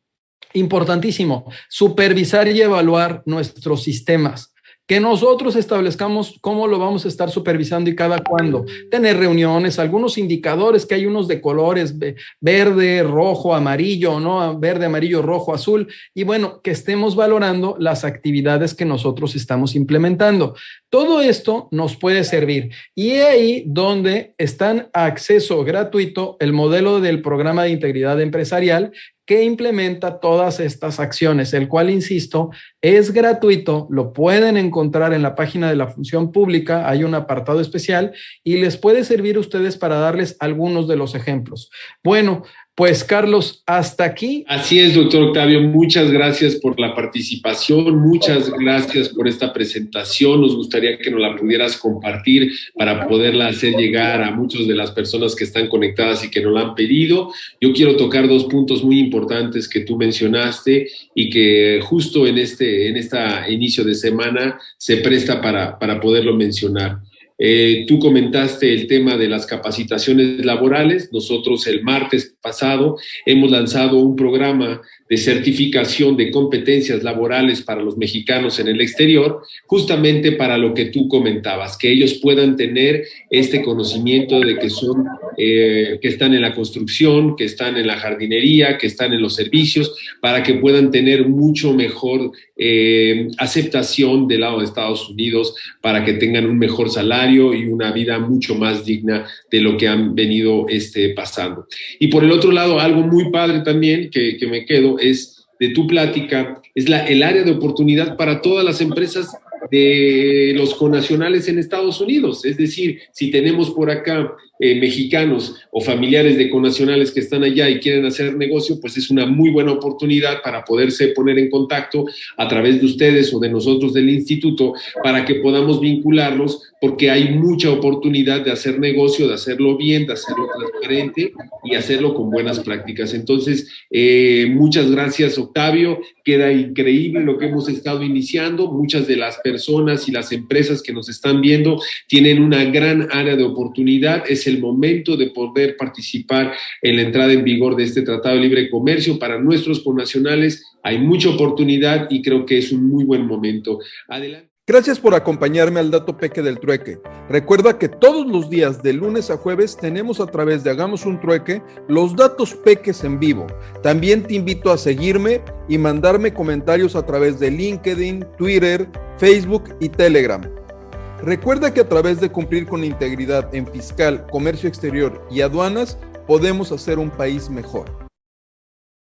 A: importantísimo, supervisar y evaluar nuestros sistemas. Que nosotros establezcamos cómo lo vamos a estar supervisando y cada cuándo. Tener reuniones, algunos indicadores, que hay unos de colores verde, rojo, amarillo, ¿no? Verde, amarillo, rojo, azul. Y bueno, que estemos valorando las actividades que nosotros estamos implementando. Todo esto nos puede servir. Y ahí donde está a acceso gratuito el modelo del programa de integridad empresarial, que implementa todas estas acciones, el cual, insisto, es gratuito, lo pueden encontrar en la página de la Función Pública, hay un apartado especial y les puede servir a ustedes para darles algunos de los ejemplos. Bueno, pues Carlos, hasta aquí.
H: Así es, doctor Octavio, muchas gracias por la participación, muchas gracias por esta presentación. Nos gustaría que nos la pudieras compartir para poderla hacer llegar a muchas de las personas que están conectadas y que nos la han pedido. Yo quiero tocar 2 puntos muy importantes que tú mencionaste y que justo en este inicio de semana se presta para poderlo mencionar. Tú comentaste el tema de las capacitaciones laborales. Nosotros el martes pasado hemos lanzado un programa de certificación de competencias laborales para los mexicanos en el exterior, justamente para lo que tú comentabas, que ellos puedan tener este conocimiento de que son, que están en la construcción, que están en la jardinería, que están en los servicios, para que puedan tener mucho mejor aceptación del lado de Estados Unidos, para que tengan un mejor salario y una vida mucho más digna de lo que han venido pasando. Y por el otro lado, algo muy padre también que me quedo es de tu plática, es el área de oportunidad para todas las empresas de los connacionales en Estados Unidos. Es decir, si tenemos por acá mexicanos o familiares de connacionales que están allá y quieren hacer negocio, pues es una muy buena oportunidad para poderse poner en contacto a través de ustedes o de nosotros del instituto para que podamos vincularlos, porque hay mucha oportunidad de hacer negocio, de hacerlo bien, de hacerlo transparente y hacerlo con buenas prácticas. Entonces, muchas gracias, Octavio. Queda increíble lo que hemos estado iniciando. Muchas de las personas y las empresas que nos están viendo tienen una gran área de oportunidad. Es el momento de poder participar en la entrada en vigor de este Tratado de Libre Comercio. Para nuestros connacionales hay mucha oportunidad y creo que es un muy buen momento. Adelante.
A: Gracias por acompañarme al Dato Peque del Trueque. Recuerda que todos los días, de lunes a jueves, tenemos a través de Hagamos un Trueque los Datos Peques en vivo. También te invito a seguirme y mandarme comentarios a través de LinkedIn, Twitter, Facebook y Telegram. Recuerda que a través de cumplir con integridad en fiscal, comercio exterior y aduanas, podemos hacer un país mejor.